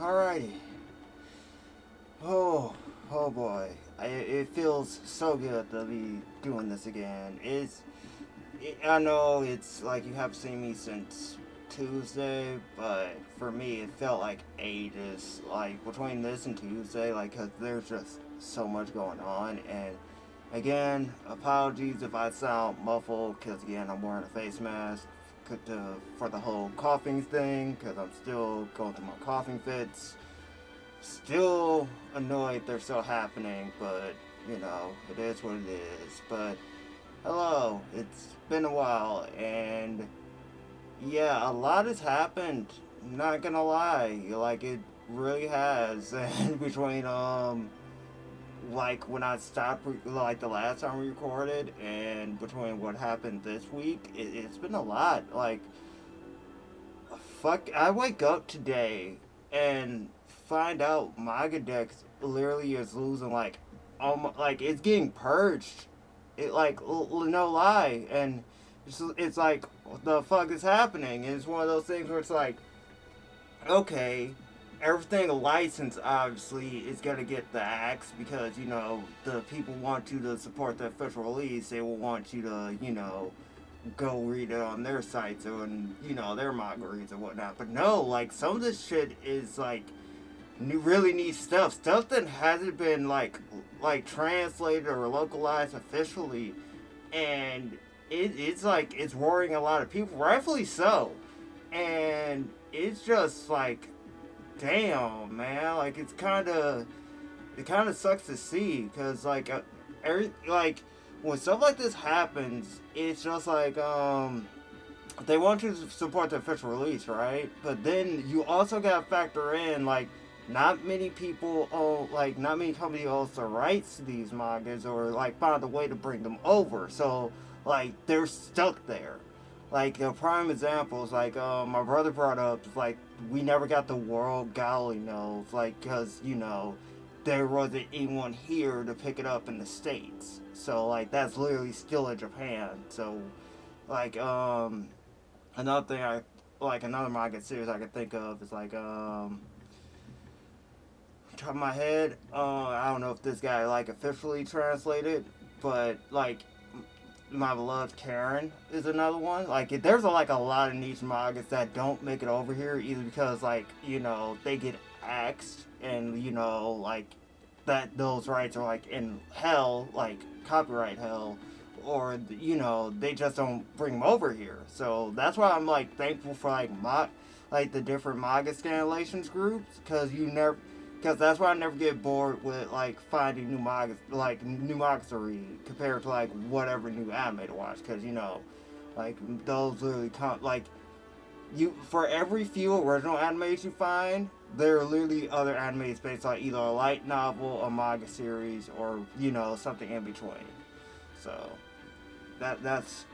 Alrighty. Oh, oh boy. It feels so good to be doing this again. I know it's like you haven't seen me since Tuesday, but for me it felt like ages. Like between this and Tuesday, like, 'cause there's just so much going on. And again, apologies if I sound muffled, because again, I'm wearing a face mask for the whole coughing thing, because I'm still going through my coughing fits. Still annoyed they're still happening, but it is what it is. But hello, it's been a while, and yeah, a lot has happened. Not gonna lie, like it really has. And between like when I stopped, like the last time we recorded, and between what happened this week, it's been a lot. Like fuck, I wake up today and find out Magadex literally is losing like it's getting purged. It like no lie, and it's like what the fuck is happening? And it's one of those things where it's like, okay, everything licensed obviously is gonna get the axe because the people want you to support the official release. They will want you to go read it on their sites or their manga reads or whatnot. But no, like some of this shit is like really neat stuff that hasn't been like translated or localized officially, and it's like it's worrying a lot of people, rightfully so. And it's just like, damn, man, like it kind of sucks to see because like when stuff like this happens, it's just like they want you to support the official release, right? But then you also gotta factor in like not many people own, like not many companies own the rights to these mangas or like find a way to bring them over. So like they're stuck there. Like a prime example is like my brother brought up like we never got the world galley notes like because there wasn't anyone here to pick it up in the states. So like that's literally still in Japan. So like another thing I like another manga series I could think of is like top of my head, I don't know if this guy like officially translated, but like my beloved Karen is another one. Like there's like a lot of niche mangas that don't make it over here either because like they get axed and like that those rights are like in hell, like copyright hell, or they just don't bring them over here. So that's why I'm like thankful for like the different manga scanlations groups because that's why I never get bored with like finding new mangas, like new mangas to read compared to like whatever new anime to watch. Because like those literally come like you for every few original animes you find, there are literally other animes based on either a light novel, a manga series, or something in between. So that's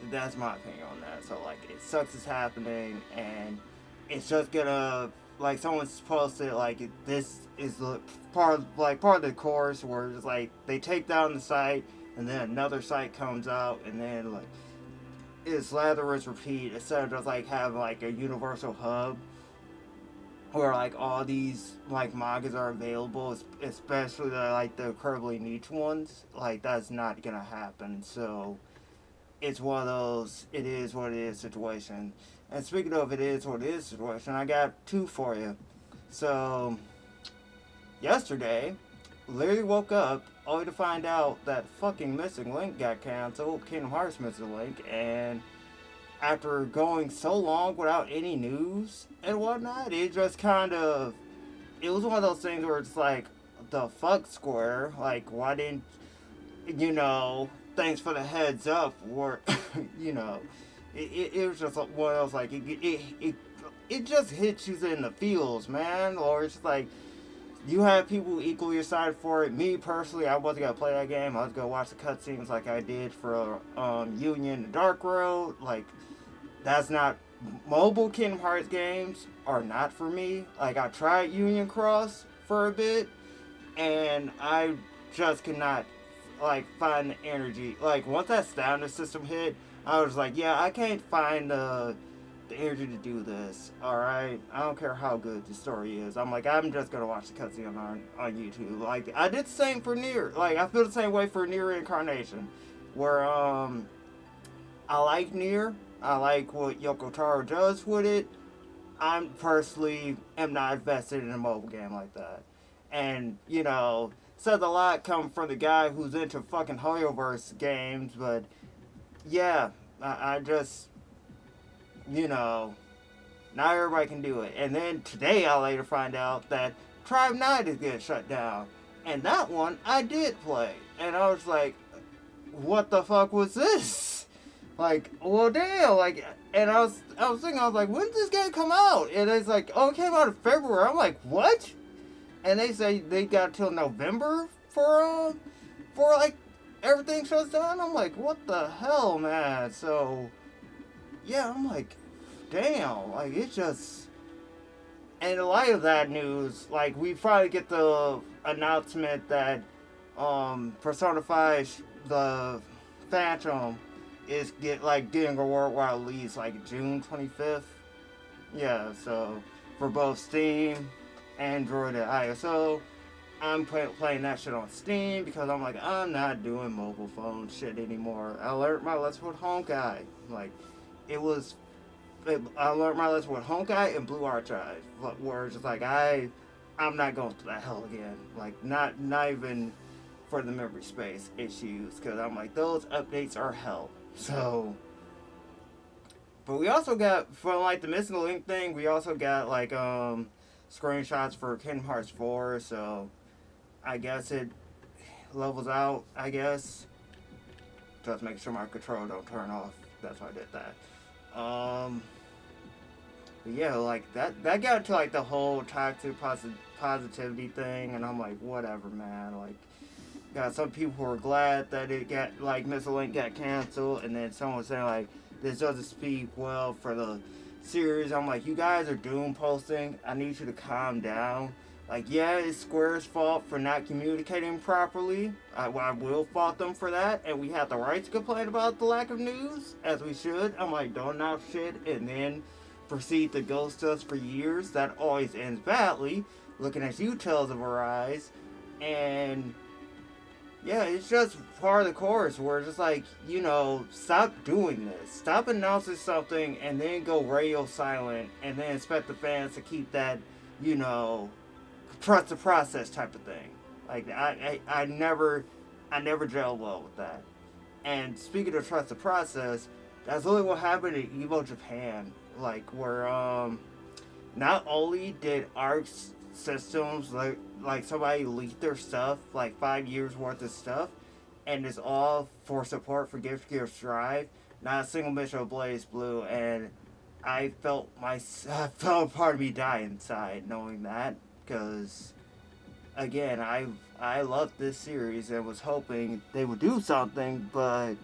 that's my opinion on that. So like it sucks it's happening, and it's just gonna like someone's posted like this is the part of the course where it's like they take down the site and then another site comes out and then like it's Lazarus repeat instead of just like having like a universal hub where like all these like mangas are available, especially like the incredibly niche ones. Like that's not gonna happen. So it's one of those it is what it is situation. And speaking of it is what it is situation, I got two for you. So yesterday, literally woke up only to find out that fucking Missing Link got canceled, Kingdom Hearts Missing Link, and after going so long without any news and whatnot, it just kind of it was one of those things where it's like the fuck Square, like why didn't thanks for the heads up, or it was just one of those like it just hits you in the feels, man. Or it's just like you have people equally excited for it. Me personally, I wasn't gonna play that game. I was gonna watch the cutscenes like I did for Union and Dark Road. Like that's not mobile Kingdom Hearts games are not for me. Like I tried Union Cross for a bit, and I just could not like find the energy. Like once that standard system hit, I was like, yeah, I can't find the energy to do this. All right, I don't care how good the story is. I'm like, I'm just gonna watch the cutscene on YouTube. Like I did the same for Nier. Like I feel the same way for Nier Incarnation, where I like Nier. I like what Yoko Taro does with it. I'm personally am not invested in a mobile game like that. And, says a lot coming from the guy who's into fucking Hoyoverse games, but yeah, I just, you know, not everybody can do it. And then today I later find out that Tribe Night is getting shut down. And that one I did play. And I was like, what the fuck was this? Like, well, damn, like, and I was thinking, I was like, when did this game come out? And it's like, oh, it came out in February. I'm like, what? And they say they got till November for like everything shuts down. I'm like, what the hell, man? So, yeah, I'm like, damn, like it's just. And in light of that news, like we probably get the announcement that Persona 5 the Phantom is getting a worldwide release like June 25th. Yeah, so for both Steam, Android, and ISO. I'm playing that shit on Steam because I'm like, I'm not doing mobile phone shit anymore. I learned my lesson with Honkai. Like, I learned my lesson with Honkai and Blue Archive, where it's just like, I'm not going through that hell again. Like, not even for the memory space issues, because I'm like, those updates are hell. So, but we also got, for like the Missing Link thing, we also got like screenshots for Kingdom Hearts 4, so I guess it levels out, I guess. Just making sure my controller don't turn off. That's why I did that. But yeah, like that got to like the whole toxic positivity thing, and I'm like, whatever, man. Like, got some people who are glad that it got like Missile Link got canceled, and then someone was saying like this doesn't speak well for the series. I'm like, you guys are doom posting. I need you to calm down. Like, yeah, it's Square's fault for not communicating properly. I will fault them for that, and we have the right to complain about the lack of news, as we should. I'm like, don't announce shit and then proceed to ghost us for years. That always ends badly. Looking at you, Tales of Arise, and yeah, it's just part of the course where it's just like, stop doing this. Stop announcing something and then go radio silent and then expect the fans to keep that, trust the process type of thing. Like, I never gel well with that. And speaking of trust the process, that's really what happened in Evo Japan. Like, where, not only did ARC Systems, like somebody leaked their stuff, like 5 years worth of stuff, and it's all for support for Gear Strive, not a single mention of Blazblue, and I felt a part of me die inside knowing that, because again, I loved this series and was hoping they would do something, but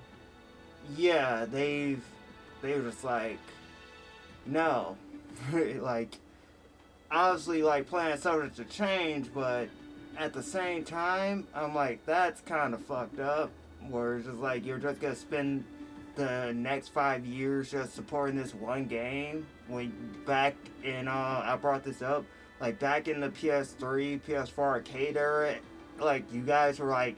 yeah, they were just like, no. Like, honestly, like, planning subject to change, but at the same time, I'm like, that's kind of fucked up, where it's just like, you're just gonna spend the next 5 years just supporting this one game, when back in, I brought this up, like, back in the PS3, PS4 arcade era, like, you guys were like,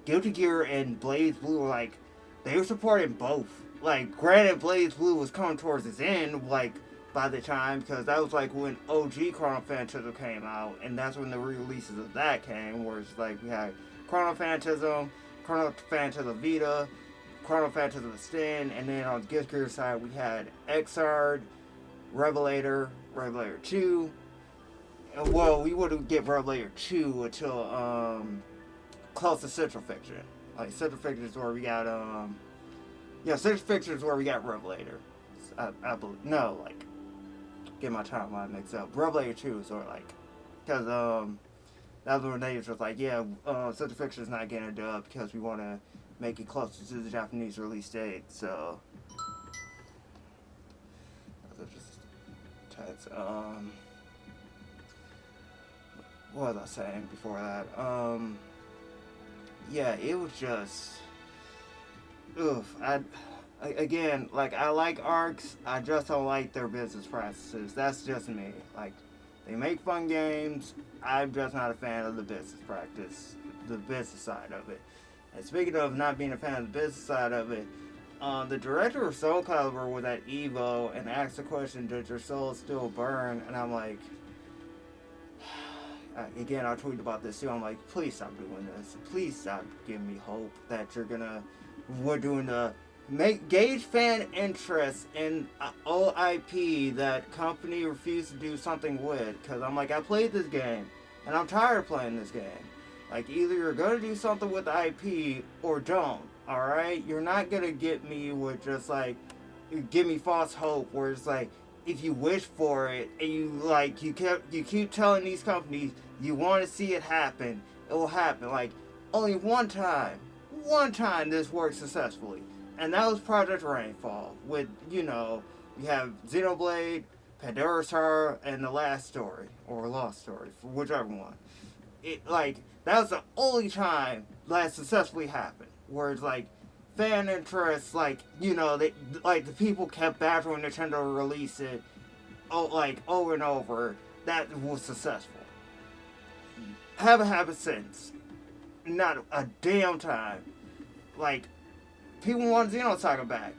Guilty Gear and Blazblue were like, they were supporting both. Like, granted, Blazblue was coming towards its end, like, by the time, because that was like when OG Chronophantasma came out, and that's when the re-releases of that came, where it's like we had Chronophantasma, Chronophantasma Vita, Chronophantasma Sin, and then on the Guilty Gear side we had Exard, Revelator 2. Well, we wouldn't get Revelator 2 until close to Central Fiction. Like, Central Fiction is where we got Central Fiction is where we got Revelator. I believe, no, like, get my timeline mixed up. Revelator 2 is sort of like, because that was when they was just like, yeah, Central Fiction is not getting a dub because we want to make it closer to the Japanese release date. So that's just tense. What was I saying before that? Yeah, it was just, oof. again, like I like arcs, I just don't like their business practices. That's just me. Like they make fun games. I'm just not a fan of the business practice, the business side of it. And speaking of not being a fan of the business side of it, the director of Soul Calibur was at Evo and asked the question, "Does your soul still burn?" And I'm like, again, I tweeted about this too. I'm like, please stop doing this. Please stop giving me hope that we're doing the gauge fan interest in OIP that company refused to do something with. Because I'm like, I played this game and I'm tired of playing this game. Like, either you're gonna do something with the IP or don't. All right, you're not gonna get me with just like give me false hope where it's like if you wish for it and you keep telling these companies you want to see it happen, it will happen. Like only one time this worked successfully, and that was Project Rainfall. With you have Xenoblade, Pandora's Tower, and the Last Story or Lost Story, for whichever one. It like that was the only time that successfully happened. Where it's like fan interest, they like the people kept badgering Nintendo to release it, over and over. That was successful. Haven't happened since. Not a damn time. Like people want Xenosaga back.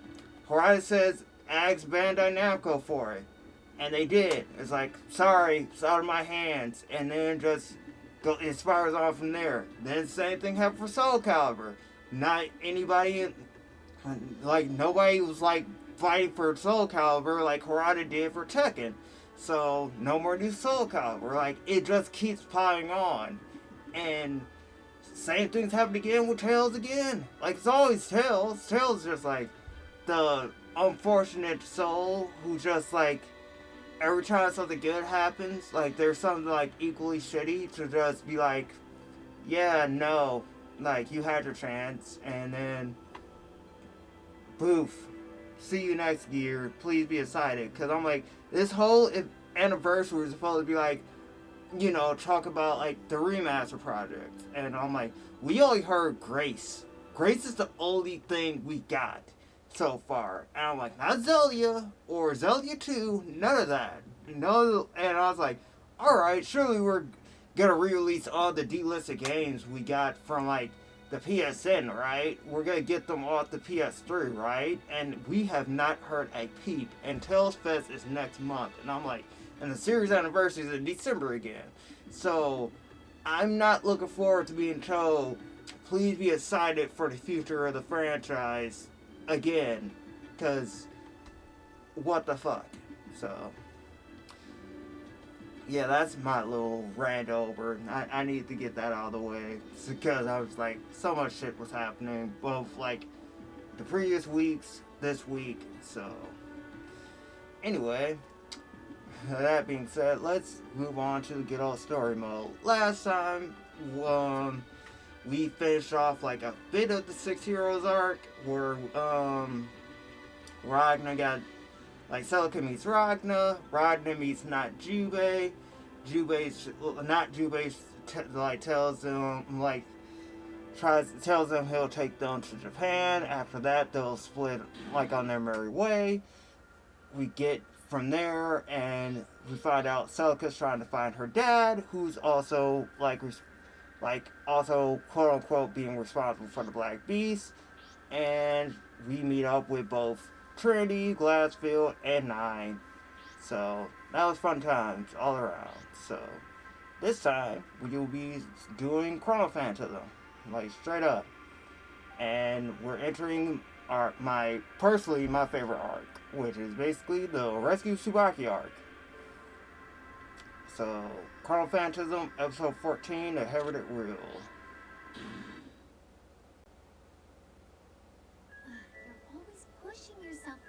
Horizon says ask Bandai Namco for it, and they did. It's like sorry, it's out of my hands, and then just it spirals on from there. Then same thing happened for Soul Calibur. Not anybody, like nobody was like fighting for Soul Calibur like Harada did for Tekken. So no more new Soul Calibur. Like it just keeps piling on, and same things happen again with Tails again. Like it's always Tails. Tails is just like the unfortunate soul who just like every time something good happens, like there's something like equally shitty to just be like, yeah, no, like you had your chance, and then boof, see you next year. Please be excited, because I'm like this whole anniversary is supposed to be like, talk about like the remaster project, and I'm like, we only heard Grace. Grace is the only thing we got so far. And I'm like, not Zelia or Zelia 2, none of that. No, and I was like, alright, surely we're gonna re-release all the delisted games we got from like the PSN, right? We're gonna get them off the PS3, right? And we have not heard a peep. And Tales Fest is next month. And I'm like, and the series anniversary is in December again. So I'm not looking forward to being told, please be excited for the future of the franchise again, because what the fuck. So yeah, that's my little rant over. I need to get that out of the way because I was like, so much shit was happening, both like the previous weeks, this week. So anyway, that being said, let's move on to the good old story mode. Last time, we finished off like a bit of the 6 Heroes arc where Ragna got like Celica meets Ragna, Ragna meets not Jubei, tells him tells them he'll take them to Japan. After that, they'll split like on their merry way. We get from there, and we find out Celica's trying to find her dad, who's also also quote unquote being responsible for the Black Beast. And we meet up with both Trinity, Glassfield, and Nine. So that was fun times all around. So this time we will be doing Chronophantasm, like straight up, and we're entering my favorite arc, which is basically the Rescue Tsubaki arc. So Chronophantasm, episode 14, The Heritage Reel.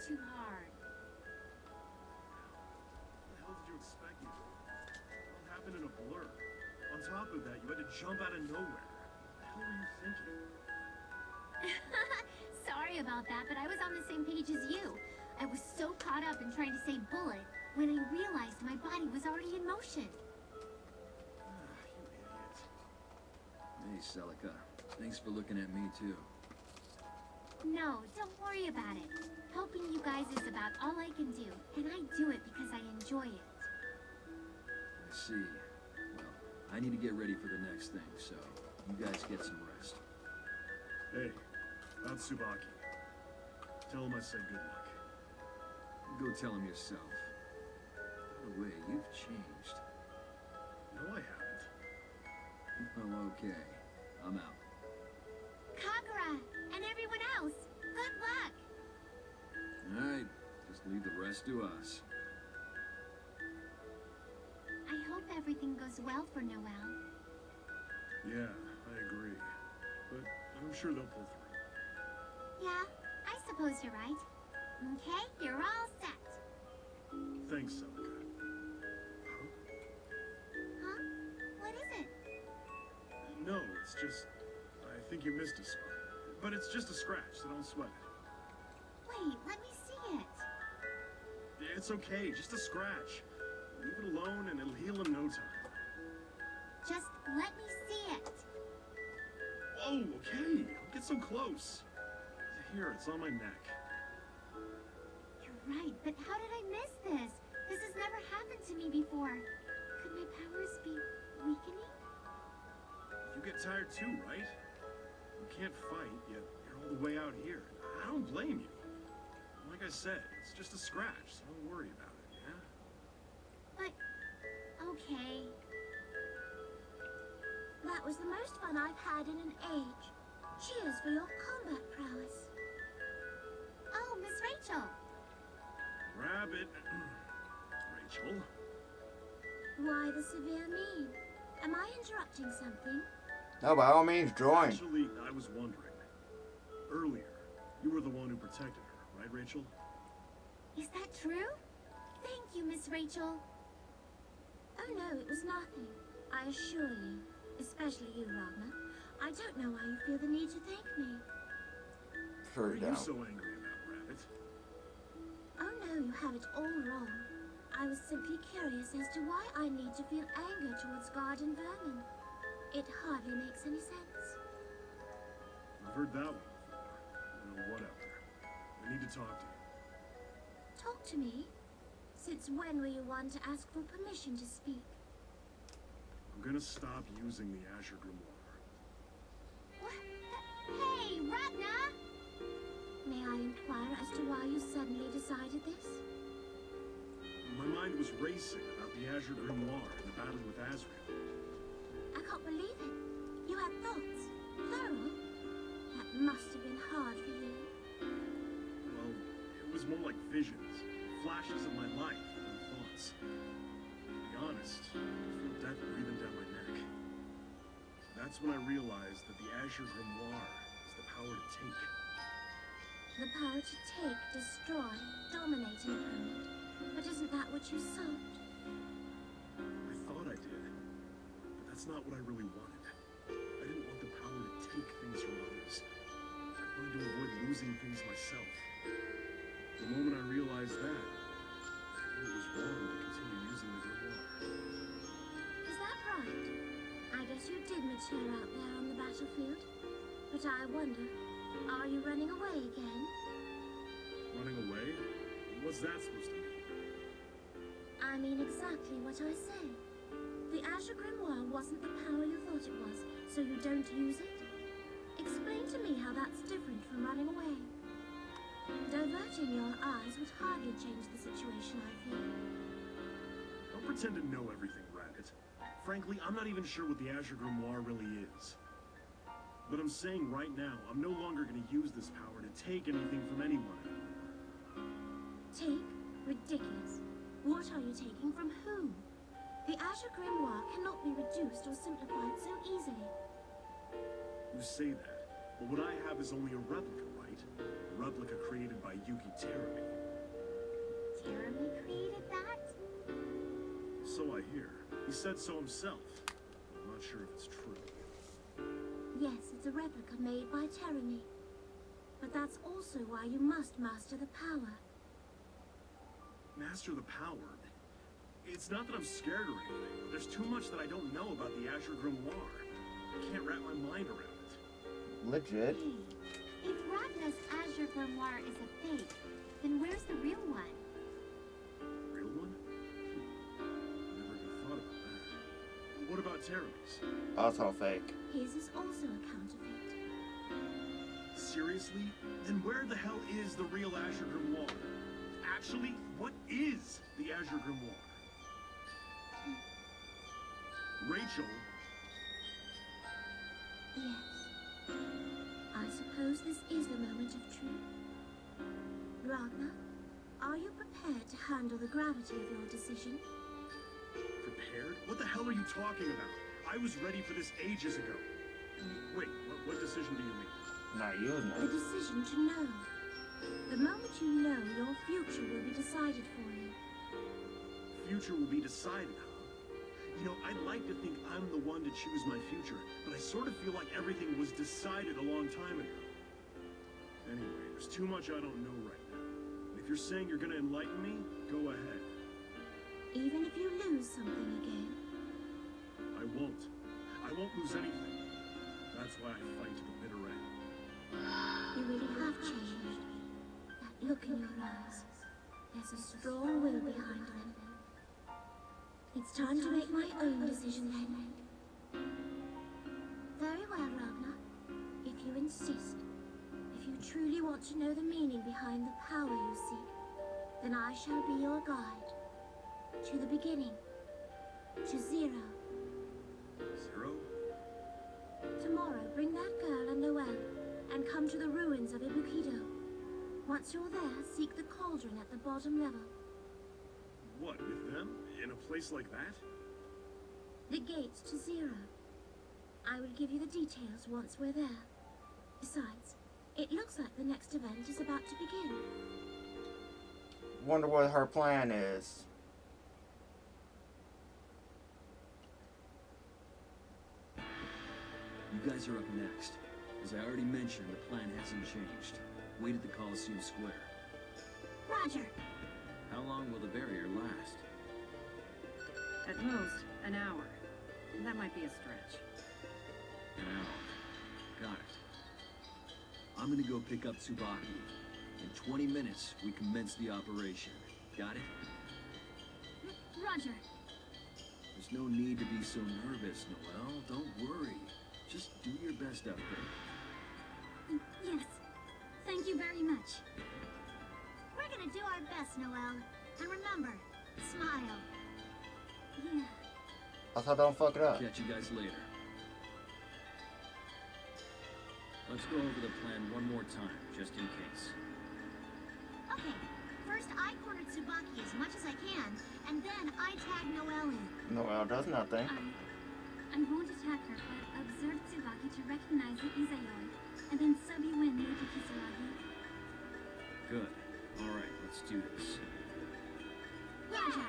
Too hard. What the hell did you expect me to do? It happened in a blur. On top of that, you had to jump out of nowhere. What the hell were you thinking? Sorry about that, but I was on the same page as you. I was so caught up in trying to save Bullet when I realized my body was already in motion. You idiot. Hey, Celica. Thanks for looking at me, too. No, don't worry about it. Helping you guys is about all I can do, and I do it because I enjoy it. I see. Well, I need to get ready for the next thing, so you guys get some rest. Hey, about Tsubaki. Tell him I said good luck. Go tell him yourself. By the way, you've changed. No, I haven't. Oh, okay. I'm out. Kagura, and everyone else, good luck! Alright, just leave the rest to us. I hope everything goes well for Noelle. Yeah, I agree. But I'm sure they'll pull through. Yeah, I suppose you're right. Okay, you're all set. Thanks, Celica. Huh? Huh? What is it? No, it's just... I think you missed a spot. But it's just a scratch, so don't sweat it. Wait, let me see it. It's okay, just a scratch. Leave it alone and it'll heal in no time. Just let me see it. Whoa, okay, don't get so close. Here, it's on my neck. You're right, but how did I miss this? This has never happened to me before. Could my powers be weakening? You get tired too, right? You can't fight, yet you're all the way out here. I don't blame you. Like I said, it's just a scratch, so don't worry about it, yeah? But, okay. That was the most fun I've had in an age. Cheers for your combat prowess. Oh, Miss Rachel. Rabbit. Rachel? Why the severe mien? Am I interrupting something? No, by all means, join. Actually, I was wondering. Earlier, you were the one who protected her, right, Rachel? Is that true? Thank you, Miss Rachel. Oh no, it was nothing. I assure you, especially you, Ragnar. I don't know why you feel the need to thank me. What are Sure you don't. so angry about, Rabbit? Oh no, you have it all wrong. I was simply curious as to why I need to feel anger towards garden vermin. It hardly makes any sense. I've heard that one before. Well, whatever. I need to talk to you. Talk to me. Since when were you one to ask for permission to speak? I'm gonna stop using the Azure Grimoire. What? Hey, Ragnar! May I inquire as to why you suddenly decided this? My mind was racing about the Azure Grimoire and the battle with Azrael. I can't believe it. You had thoughts. Plural. That must have been hard for you. Well, it was more like visions, flashes of my life than thoughts. To be honest, I feel death breathing down my neck. That's when I realized that the Azure Grimoire is the power to take. The power to take, destroy, dominate an opponent. But isn't that what you sought? I thought I did, but that's not what I really wanted. I didn't want the power to take things from others. I wanted to avoid losing things myself. The moment I realized that, I knew it was wrong to continue using the Grimoire. Is that right? I guess you did mature out there on the battlefield. But I wonder, are you running away again? Running away? What's that supposed to mean? I mean exactly what I say. The Azure Grimoire wasn't the power you thought it was, so you don't use it? Explain to me how that's different from running away. Diverting your eyes would hardly change the situation, I feel. Don't pretend to know everything, Rabbit. Frankly, I'm not even sure what the Azure Grimoire really is. But I'm saying right now, I'm no longer going to use this power to take anything from anyone anymore. Take? Ridiculous. What are you taking from whom? The Azure Grimoire cannot be reduced or simplified so easily. You say that, but what I have is only a replica, right? A replica created by Yuki Terumi. Jeremy created that? So I hear. He said so himself. I'm not sure if it's true. Yes, it's a replica made by Terumi. But that's also why you must master the power. Master the power? It's not that I'm scared or anything, but there's too much that I don't know about the Azure Grimoire. I can't wrap my mind around it. Legit. Hey, if Ragnar's grimoire is a fake, then where's the real one? Real one? Never even thought about that. What about Terry's? Also fake. His is also a counterfeit. Seriously? Then where the hell is the real Azure Grimoire? Actually, what is the Azure Grimoire? Rachel? Yes. I suppose this is the moment of truth. Ragnar, are you prepared to handle the gravity of your decision? Prepared? What the hell are you talking about? I was ready for this ages ago. Wait, what decision do you mean? Not using The it. decision to know. The moment you know, your future will be decided for you. Future will be decided, huh? You know, I'd like to think I'm the one to choose my future, but I sort of feel like everything was decided a long time ago. Anyway, there's too much I don't know right now. And if you're saying you're gonna enlighten me, go ahead. Even if you lose something again. I won't. I won't lose anything. That's why I fight to the bitter end. You really have changed. That look in your eyes. There's a strong will behind them. It's time to make my own decision then. Very well, Ragnar. If you insist, if you truly want to know the meaning behind the power you seek, then I shall be your guide. To the beginning. To zero. Zero? Tomorrow, bring that girl and Noelle, and come to the ruins of Ibukido. Once you're there, seek the cauldron at the bottom level. What, with them? In a place like that? The gates to zero. I will give you the details once we're there. Besides, it looks like the next event is about to begin. Wonder what her plan is. You guys are up next. As I already mentioned, the plan hasn't changed. Wait at the Coliseum Square. Roger. How long will the barrier last? At most, an hour. That might be a stretch. An hour. Got it. I'm gonna go pick up Tsubaki. In 20 minutes, we commence the operation. Got it? Roger. There's no need to be so nervous, Noelle. Don't worry. Just do your best out there. Yes. Thank you very much. We're gonna do our best, Noelle. And remember, smile. Yeah. Also, don't fuck it up. Catch you guys later. Let's go over the plan one more time, just in case. Okay. First, I corner Tsubaki as much as I can, and then I tag Noelle in. Noelle does nothing. I won't attack her, but observe Tsubaki to recognize the Izayoi, and then sub you in near the Kisaragi. Good. Alright, let's do this. Roger!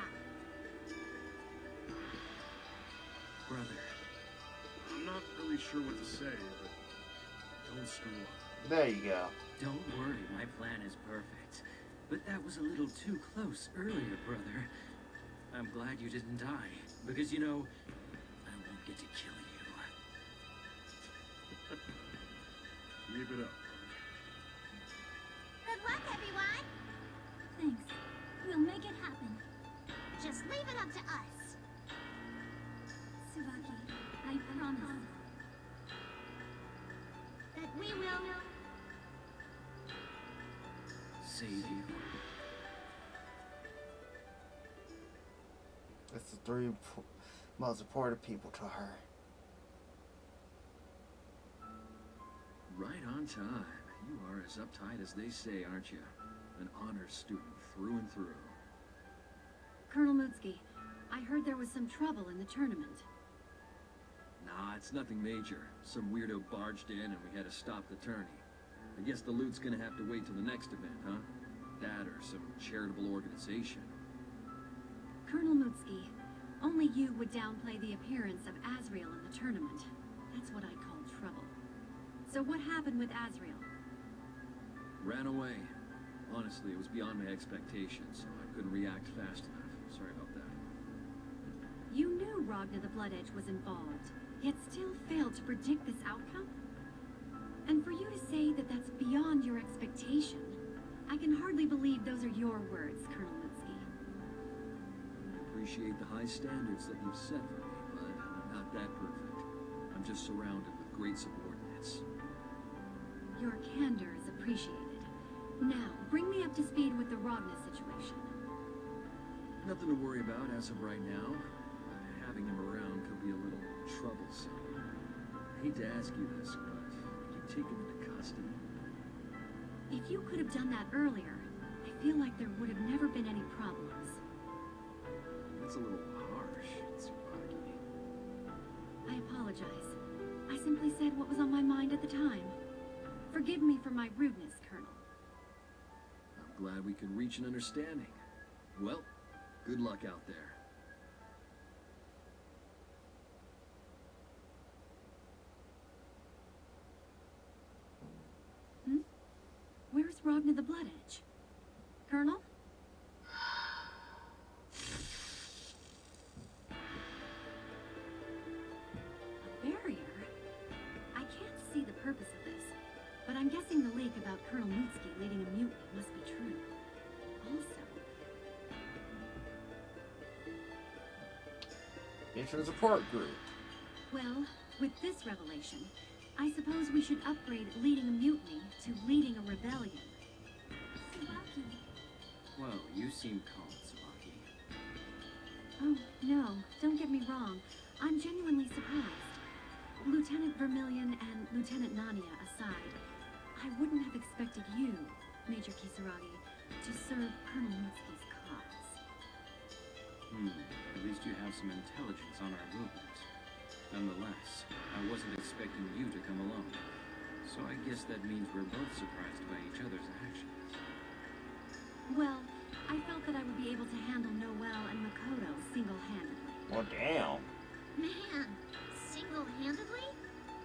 Brother. I'm not really sure what to say, but don't screw up. There you go. Don't worry, my plan is perfect. But that was a little too close earlier, brother. I'm glad you didn't die, because you know, I won't get to kill you. Keep it up. Good luck, everyone! Thanks. We'll make it happen. Just leave it up to us. Tsubaki, I promise that we will Save you. It's the three most important people to her. Right on time. You are as uptight as they say, aren't you? An honors student through and through. Colonel Mutsky, I heard there was some trouble in the tournament. Nah, it's nothing major. Some weirdo barged in and we had to stop the tourney. I guess the loot's gonna have to wait till the next event, huh? That or some charitable organization. Colonel Mutsky, only you would downplay the appearance of Azrael in the tournament. That's what I call trouble. So what happened with Azrael? Ran away. Honestly, it was beyond my expectations, so I couldn't react fast enough. Sorry about that. You knew Ragnar the Blood Edge was involved, yet still failed to predict this outcome? And for you to say that that's beyond your expectations, your words, Colonel Mutsky. I appreciate the high standards that you've set for me, but I'm not that perfect. I'm just surrounded with great subordinates. Your candor is appreciated. Now, bring me up to speed with the Rogna situation. Nothing to worry about as of right now, but having him around could be a little troublesome. I hate to ask you this, but could you take him into custody? If you could have done that earlier, I feel like there would have never been any problems. That's a little harsh, Tsubaki. I apologize. I simply said what was on my mind at the time. Forgive me for my rudeness, Colonel. I'm glad we could reach an understanding. Well, good luck out there. Where's Rogna the Blood Edge? Colonel? A barrier? I can't see the purpose of this, but I'm guessing the leak about Colonel Mutsky leading a mutiny must be true. Also, Mission support group. well, with this revelation, I suppose we should upgrade leading a mutiny to leading a rebellion. Tsubaki. Well, you seem calm, Tsubaki. Oh, no, don't get me wrong. I'm genuinely surprised. Lieutenant Vermilion and Lieutenant Nania aside, I wouldn't have expected you, Major Kisaragi, to serve Colonel Mutsky's cause. At least you have some intelligence on our movement. Nonetheless, I wasn't expecting you to come alone. So I guess that means we're both surprised by each other's actions. Well, I felt that I would be able to handle Noel and Makoto single-handedly. Well, damn. Man, single-handedly?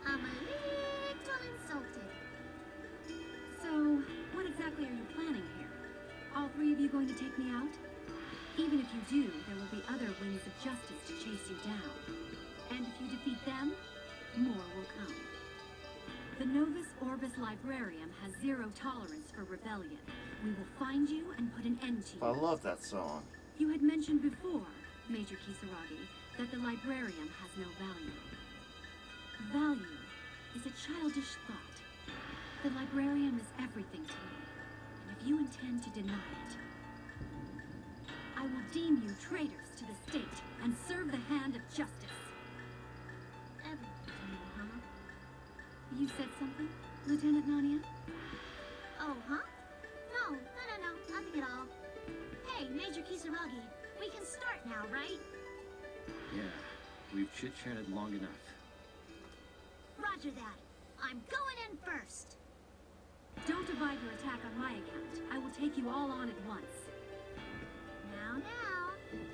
I'm a little insulted. So, what exactly are you planning here? All three of you going to take me out? Even if you do, there will be other wings of justice to chase you down. And if you defeat them, more will come. The Novus Orbis Librarium has zero tolerance for rebellion. We will find you and put an end to you. I love that song. You had mentioned before, Major Kisaragi, that the Librarium has no value. Value is a childish thought. The Librarium is everything to me, and if you intend to deny it, I will deem you traitors to the state and serve the hand of justice. Everything, huh? You said something, Lieutenant Nania? Oh, huh? No, nothing at all. Hey, Major Kisaragi, we can start now, right? Yeah, we've chit-chatted long enough. Roger that. I'm going in first. Don't divide your attack on my account. I will take you all on at once. Now,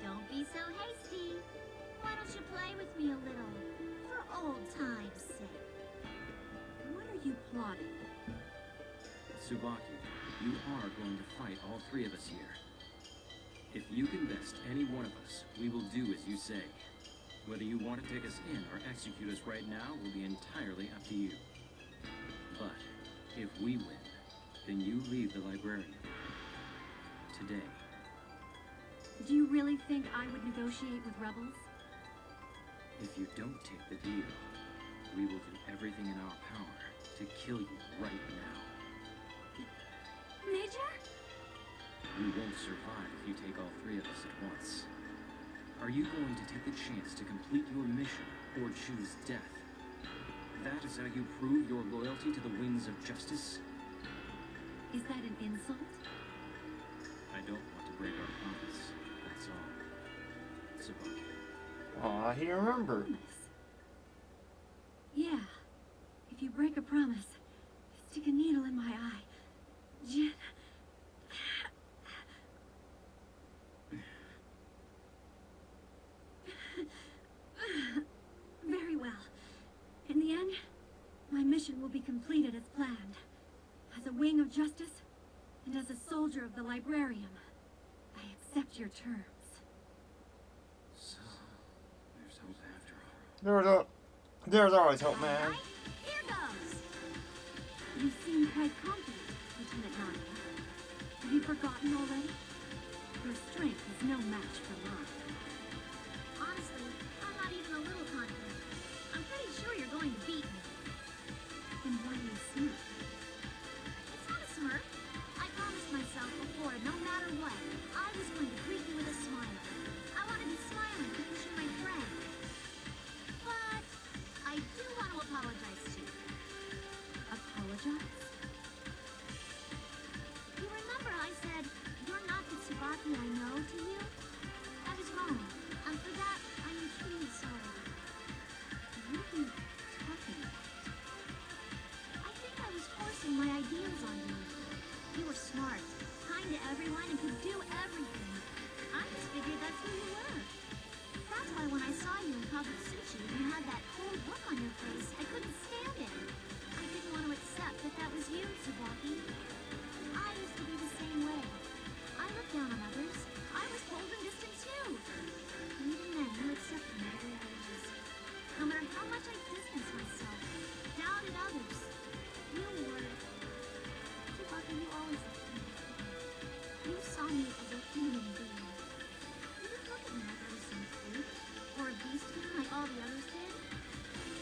don't be so hasty. Why don't you play with me a little? For old time's sake. What are you plotting? Tsubaki, you are going to fight all three of us here. If you can best any one of us, we will do as you say. Whether you want to take us in or execute us right now will be entirely up to you. But if we win, then you leave the librarian. Today. Do you really think I would negotiate with rebels? If you don't take the deal, we will do everything in our power to kill you right now. Major? We won't survive if you take all three of us at once. Are you going to take the chance to complete your mission or choose death? That is how you prove your loyalty to the wings of justice? Is that an insult? I don't want to break our promise, that's all. Tsubaki. Aw, he remembered. Promise? Yeah. If you break a promise, stick a needle in my eye. Jin. Very well. In the end, my mission will be completed as planned. As a wing of justice, and as a soldier of the Librarium, I accept your terms. So, there's hope after all. There's always hope, man. All right, here goes. You seem quite confident, Lieutenant Nania. Have you forgotten already? Your strength is no match for mine. Honestly, I'm not even a little confident. I'm pretty sure you're going to beat me. Then why do you smirk? It's not a smirk. I promised myself before, no matter what, I was going to greet you with a smile. I want to be smiling because you're my friend. But I do want to apologize to you. Apologize? You remember I said, you're not the Tsubaki I know to you? I was wrong. And for that, I am truly sorry. What are you talking about? I think I was forcing my ideals on you. You were smart, kind to everyone, and could do everything. I just figured that's who you were. That's why when I saw you in Kabutsuchi and you had that cold look on your face, I couldn't stand it. I didn't want to accept that that was you, Tsubaki. I used to be the same way. I looked down on others. I was cold and distant too. And even then, you accepted me the way I was. No matter how much I distanced myself, doubted others, you were... Tsubaki, you always loved me. You saw me as a human being. You didn't look at me like I was some freak or a beast like all the others did.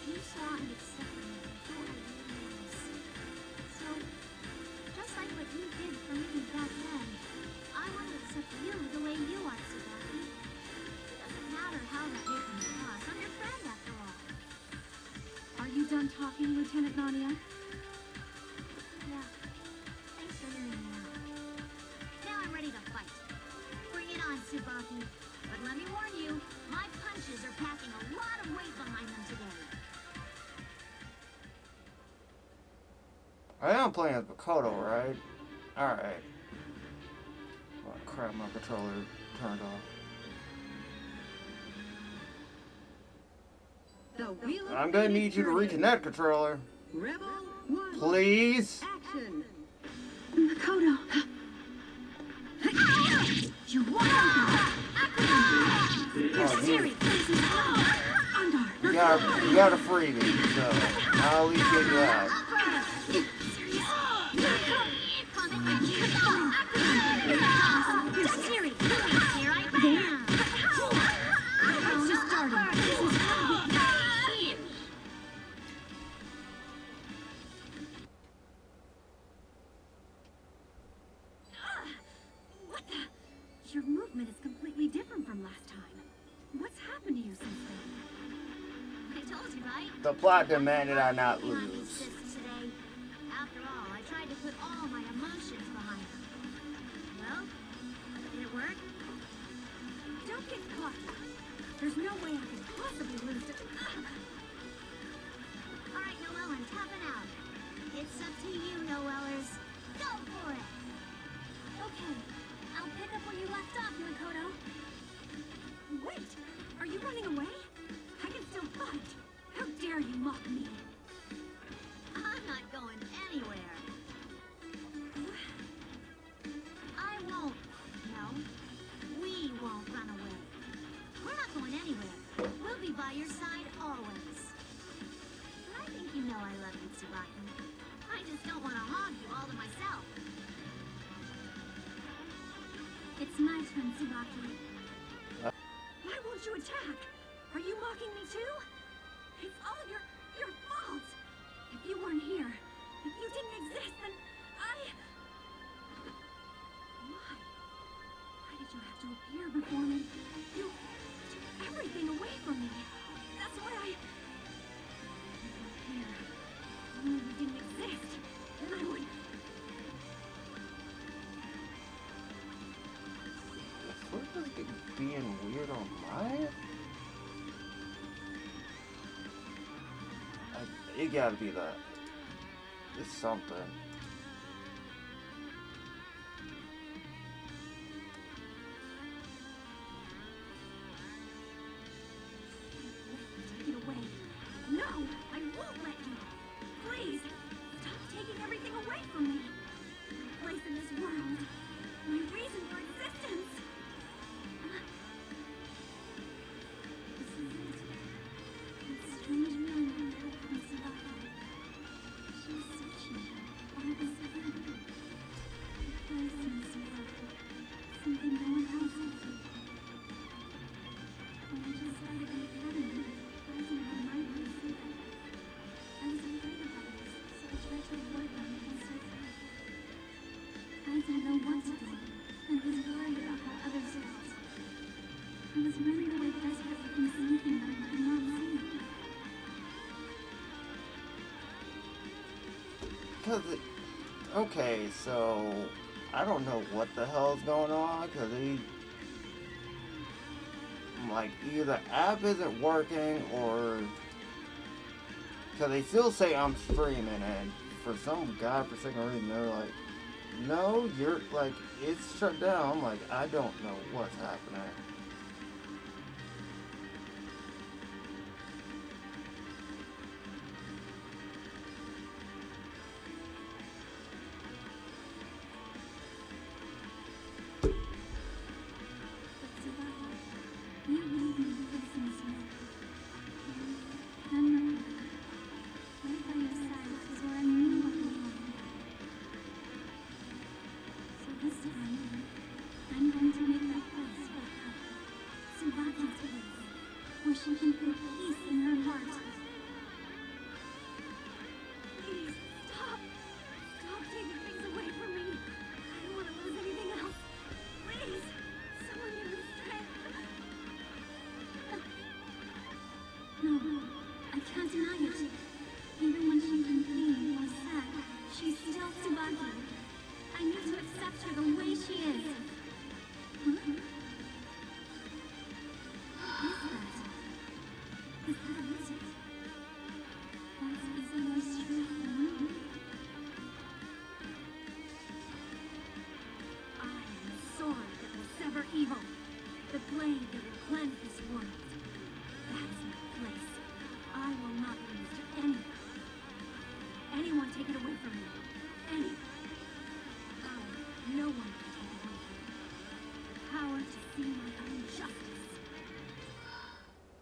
You saw and accepted me for who I really was. So, just like what you did for me back then, I want to accept you the way you are, Tsubaki. It doesn't matter how that may come across. I'm your friend after all. Are you done talking, Lieutenant Nania? Yeah. Thanks for hearing me out. Now I'm ready to fight. Bring it on, Tsubaki. But let me warn you, my punches are packing a lot of weight behind them today. I am playing as Makoto, right? Alright. Oh, crap, my controller turned off. The wheel of I'm gonna fate need you to turning. reconnect, controller. Rebel 1. Please? Action. Makoto! You want Oh, Siri, Andar! you gotta free me, so I'll at least get you out. Siri, here I am. It's just starting. What the? Your movement is completely different from last time. What's happened to you since then? I told you, right? The plot demanded I not Behind these lose. fists today. After all, I tried to put all my emotions behind them. Well, did it work? Don't get caught. There's no way I could possibly lose to... All right, Noelle, I'm tapping out. It's up to you, Noellers. Go for it. Okay, I'll pick up where you left off, Makoto. Wait, are you running away? I can still fight. How dare you mock me? I'm not going anywhere. I won't. No, we won't run away. We're not going anywhere. We'll be by your side always. But I think you know I love you, Tsubaki. I just don't want to hog you all to myself. It's my turn, Tsubaki. Why won't you attack? Are you mocking me too? It's all your fault. If you weren't here, if you didn't exist, then I... Why? Why did you have to appear before me? You took everything away from me. That's why I... If you weren't here, if only you didn't exist, then I would... What is it being weird on my end? It gotta be that. It's something. Take it away. No, I won't let you. Please, stop taking everything away from me. My place in this world. My reason for existence. This is it. This strange memory of Tsubaki. She's such a didn't know what to do, and was worried about how others felt. I was running away desperately from something that I could not see. Cause it, okay, so I don't know what the hell's going on. Cause like either the app isn't working or cause they still say I'm streaming, and for some godforsaken reason they're like, no, you're like it's shut down. I'm like, I don't know what's happening. You made me listen to me. And right by your side is where I knew what you wanted. So this time, I'm going to make that place for her. Subaki's place, where she can feel peace in her heart. Please, stop! Stop taking things away from me! I don't want to lose anything else. Please! Someone give me strength! No, I can't deny it. Even when she can be or sad, she's still Tsubaki. I need to accept her the way she is. Huh? What is that? Is that it? That's Izuy's strength now. I am the sword that will sever evil. The blade that will cleanse this world. That's my place. I will not lose to anyone. Anyone take it away from me. Anyone. Power no one can take away from me. The power to see my own justice.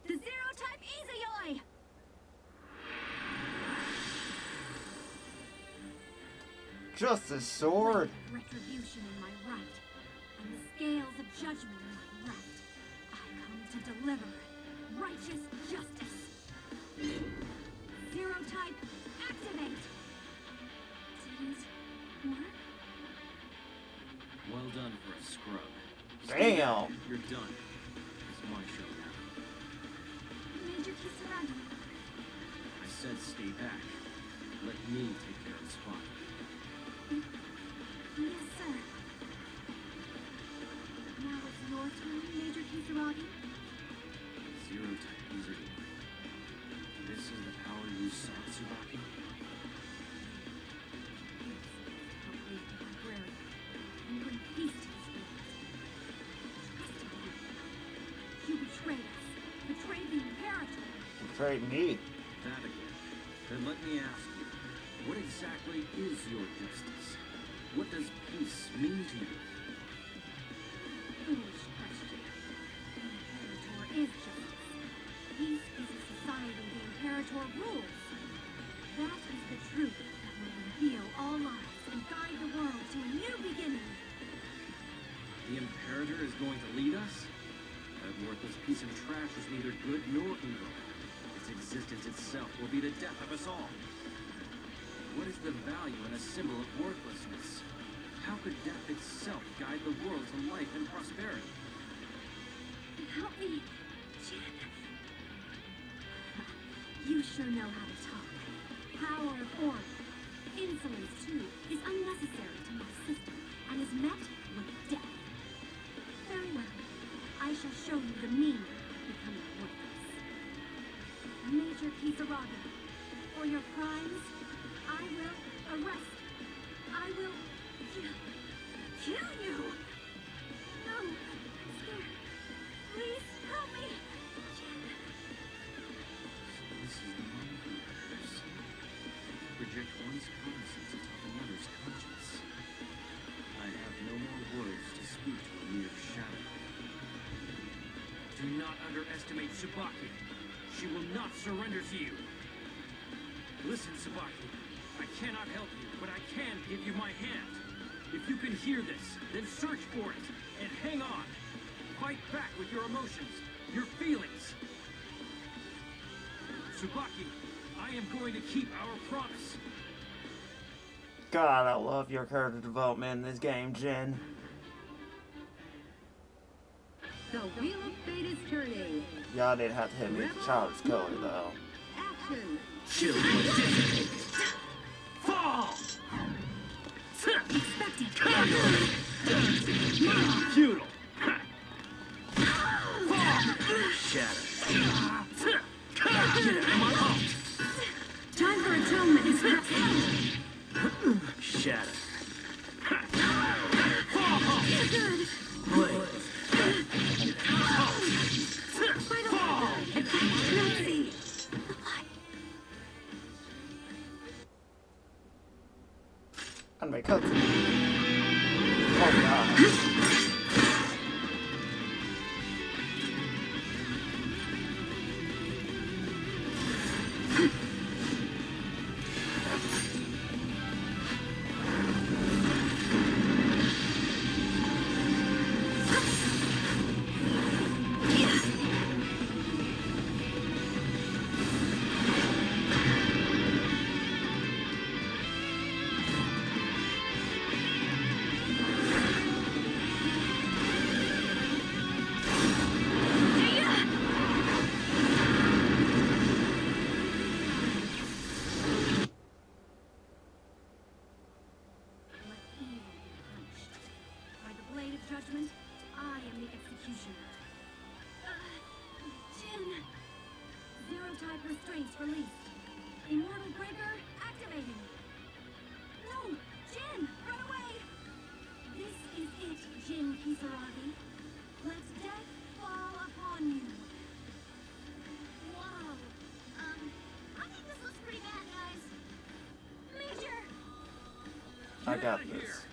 The Zero-type Izuyoi! Justice sword. Retribution in my right, and the scales of judgment in my left. I come to deliver righteous justice. Zero-type, activate! Did it work? Well done for a scrub. Damn. You're done. It's my show now. Major Kisaragi. I said stay back. Let me take care of the spot. Yes, sir. Now it's your turn, Major Kisaragi. Zero-type Izuyoi. This is the power you sought, Tsubaki? Help me, the librarian, and bring peace to this world. Trusted you. You betrayed us. Betrayed the Imperator. Betrayed me. That again. Then let me ask you, what exactly is your justice? What does peace mean to you? Foolish question. The Imperator is justice. Peace is a society the Imperator rules. That is the truth that will reveal all lives and guide the world to a new beginning. The Imperator is going to lead us? That worthless piece of trash is neither good nor evil. Its existence itself will be the death of us all. What is the value in a symbol of worthlessness? How could death itself guide the world to life and prosperity? Help me, Jen. You sure know how to talk. Power of order. Insolence, too, is unnecessary to my system and is met with death. Very well. I shall show you the meaning of becoming worthless. Major Kisaragi, for your crimes, I will arrest. I will kill you. No, I'm scared. Please help me. Jen. This is the mind universe. Project one's cognizance atop another's conscience. I have no more words to speak to a mere shadow. Do not underestimate Tsubaki. She will not surrender to you. Listen, Tsubaki. I cannot help you, but I can give you my hand. If you can hear this, then search for it, and hang on. Fight back with your emotions, your feelings. Tsubaki, I am going to keep our promise. God, I love your character development in this game, Jin. The wheel of fate is turning. Y'all didn't have to hit me with the child's color, though. Action. Chill will dissipate. Fall! Expected. Futile! Fall! Shatter! Time for atonement is now. Shatter! Good. Blaze! Fall. Let's see. Anime cutscene. Oh god. By the blade of judgment, I am the executioner. Jin! Zero type restraints released. Immortal breaker activating. No! Jin! Run away! This is it, Jin Kisaragi. Let death fall upon you. Whoa. I think this looks pretty bad, guys. Major! I got this.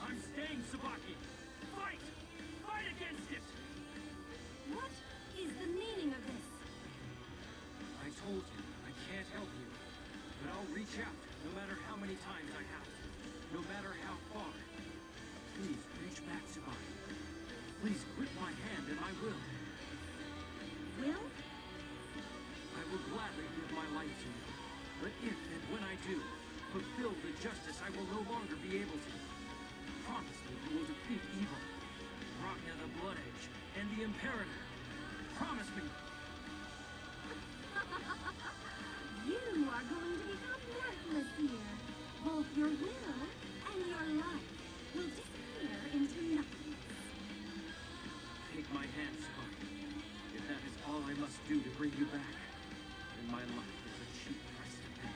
I'm staying, Tsubaki! Fight! Fight against it! What is the meaning of this? I told you, I can't help you. But I'll reach out, no matter how many times I have to. No matter how far. Please reach back, Tsubaki. Please grip my hand and I will. Will? I will gladly give my life to you. But if and when I do, fulfill the justice I will no longer be able to. Promise me you will defeat evil. Ragna the Blood Edge and the Imperator. Promise me. You are going to become worthless here. Both your will and your life will disappear into nothingness. Take my hand, Tsubaki. If that is all I must do to bring you back, then my life is a cheap price to pay.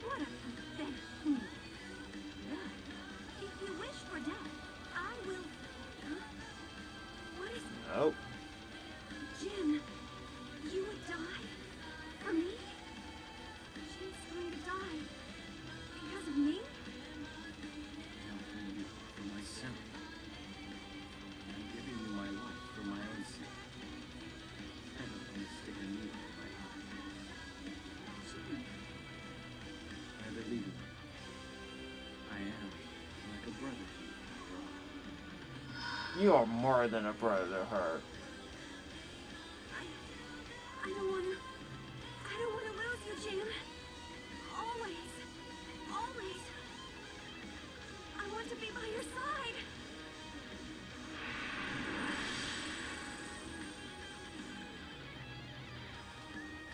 What a pathetic fool. Good. If you wish for death, I will... Huh? What is it? Nope. Jin, you would die? For me? Jin's going to die. Because of me? Not for you, for myself. I'm giving you my life for my own sake. I don't want to stick a needle in my heart. So, I believe you. I am like a brother to you, after all. You are more than a brother to her. I don't want to lose you, Jin. Always. Always. I want to be by your side.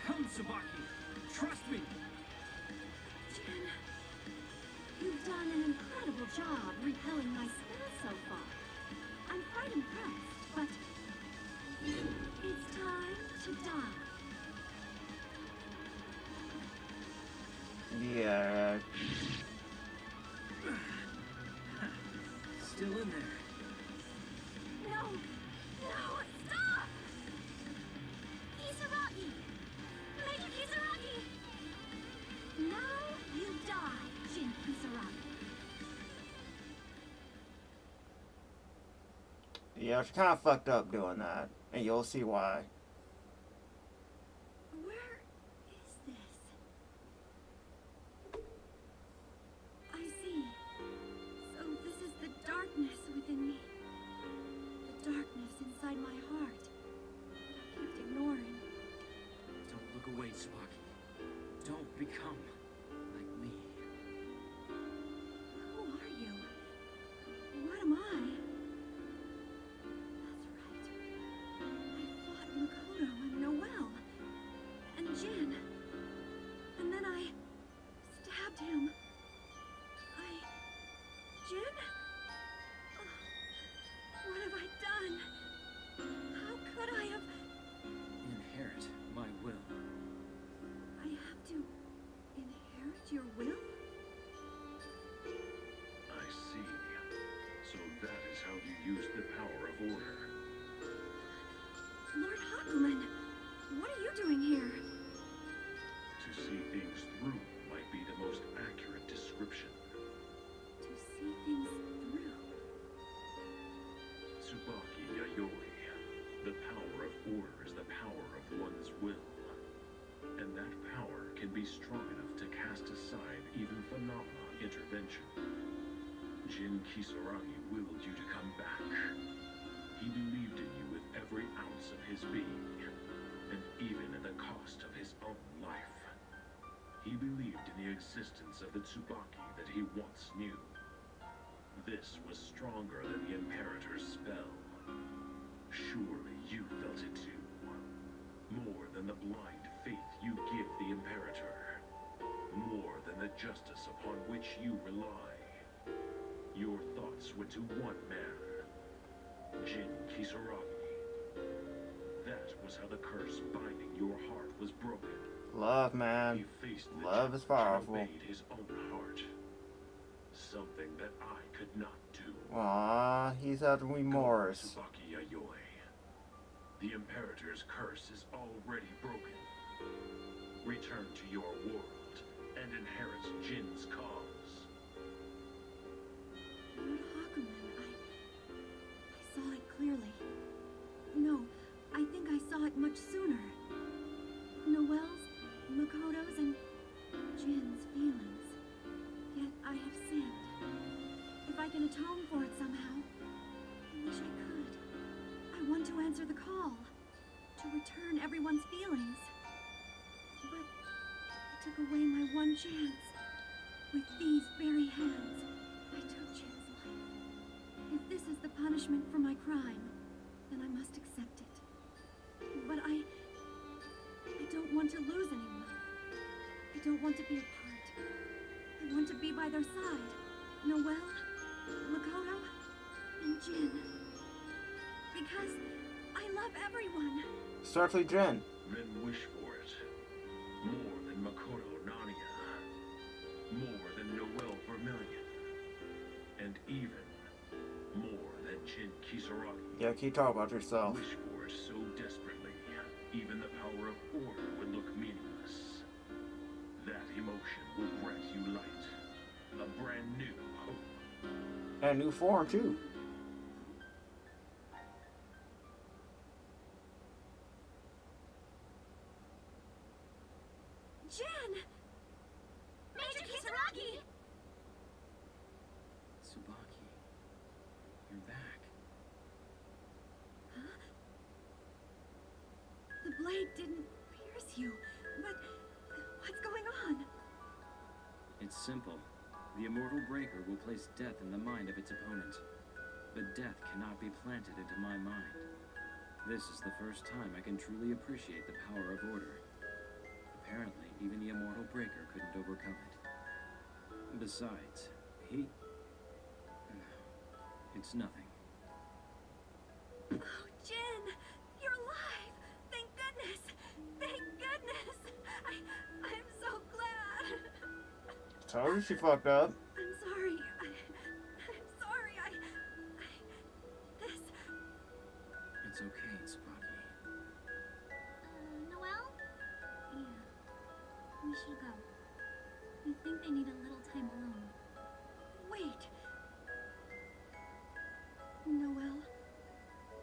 Come, Tsubaki! Trust me! Jin, you've done an incredible job repelling my spell so far. I'm quite impressed, but it's time to die. Yeah. Still in there. No! No! Stop! Kisaragi! Major Kisaragi! Now you die, Jin Kisaragi. Yeah, she kind of fucked up doing that. And you'll see why. Where is this? I see. So this is the darkness within me. The darkness inside my heart. I kept ignoring. Don't look away, Tsubaki. Don't become Jin? What have I done? How could I have... Inherit my will. I have to inherit your will? I see. So that is how you use the power of order. Lord Hakumen, what are you doing here? To see things through might be the most accurate description. To see things through. Tsubaki Yayoi. The power of order is the power of one's will. And that power can be strong enough to cast aside even phenomenon intervention. Jin Kisaragi willed you to come back. He believed in you with every ounce of his being, and even at the cost of his own life. He believed in the existence of the Tsubaki that he once knew. This was stronger than the Imperator's spell. Surely you felt it too. More than the blind faith you give the Imperator. More than the justice upon which you rely. Your thoughts went to one man. Jin Kisaragi. That was how the curse binding your heart was broken. Love, man. He faced the Love is challenge and powerful. obeyed his own heart. Something that I could not do. Aw, he's had remorse. Tsubaki Yayoi. The Imperator's curse is already broken. Return to your world and inherit Jin's cause. Lord Hakumen, I saw it clearly. No, I think I saw it much sooner. Noelle's, Makoto's, and Jin's feelings. Yet I have sinned. If I can atone for it somehow, I wish I could. I want to answer the call, to return everyone's feelings. But I took away my one chance. With these very hands, I took Jin's life. If this is the punishment for my crime, then I must accept it. But I don't want to lose anyone. I don't want to be apart. I want to be by their side. Noelle, Makoto, and Jin. Because I love everyone. Especially Jin. Men wish for it. More than Makoto Nania. More than Noelle Vermilion. And even more than Jin Kisaragi. Yeah, keep talking about yourself. Wish for it so desperately, even the power of order would look meaningless. That emotion will grant you light. A brand new hope. And new form, too. Jin! Major Kisaragi! Tsubaki, you're back. Huh? The blade didn't pierce you, but what's going on? It's simple. The Immortal Breaker will place death in the mind of its opponent. But death cannot be planted into my mind. This is the first time I can truly appreciate the power of order. Apparently, even the Immortal Breaker couldn't overcome it. Besides, he... It's nothing. Oh, Jin! You're alive! Thank goodness! Thank goodness! I'm so glad! Told you she fucked up. I'm sorry. I'm sorry. This... It's okay, Tsubaki. Noelle? Yeah. We should go. I think they need a little time alone. Wait. Noelle?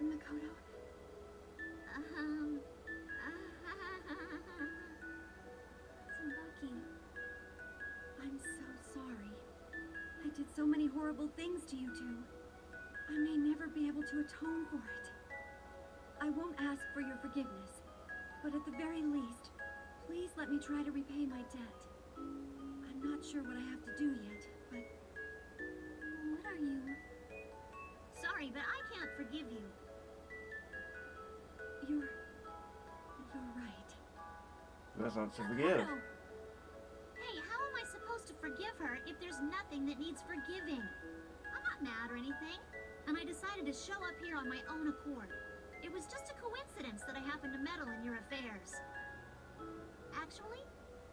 Makoto? Tsubaki. I'm so sorry. I did so many horrible things to you two. I may never be able to atone for it. I won't ask for your forgiveness, but at the very least, please let me try to repay my debt. I'm not sure what I have to do yet, but... What are you? Sorry, but I can't forgive you. You're right. That's not to forgive. Makoto. Hey, how am I supposed to forgive her if there's nothing that needs forgiving? not mad or anything, and I decided to show up here on my own accord. It was just a coincidence that I happened to meddle in your affairs. Actually,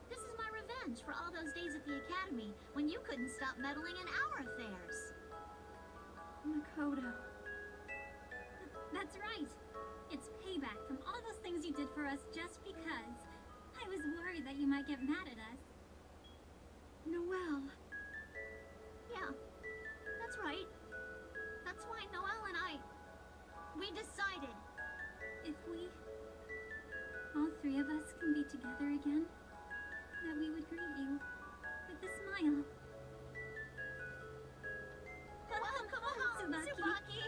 this is my revenge for all those days at the academy when you couldn't stop meddling in our affairs. Makoto. That's right. It's payback from all those things you did for us just because. I was worried that you might get mad at us. Noelle. Yeah, that's right. That's why Noelle and we decided. If we, all three of us, can be together again, that we would greet you with a smile. Welcome home, Tsubaki. Tsubaki!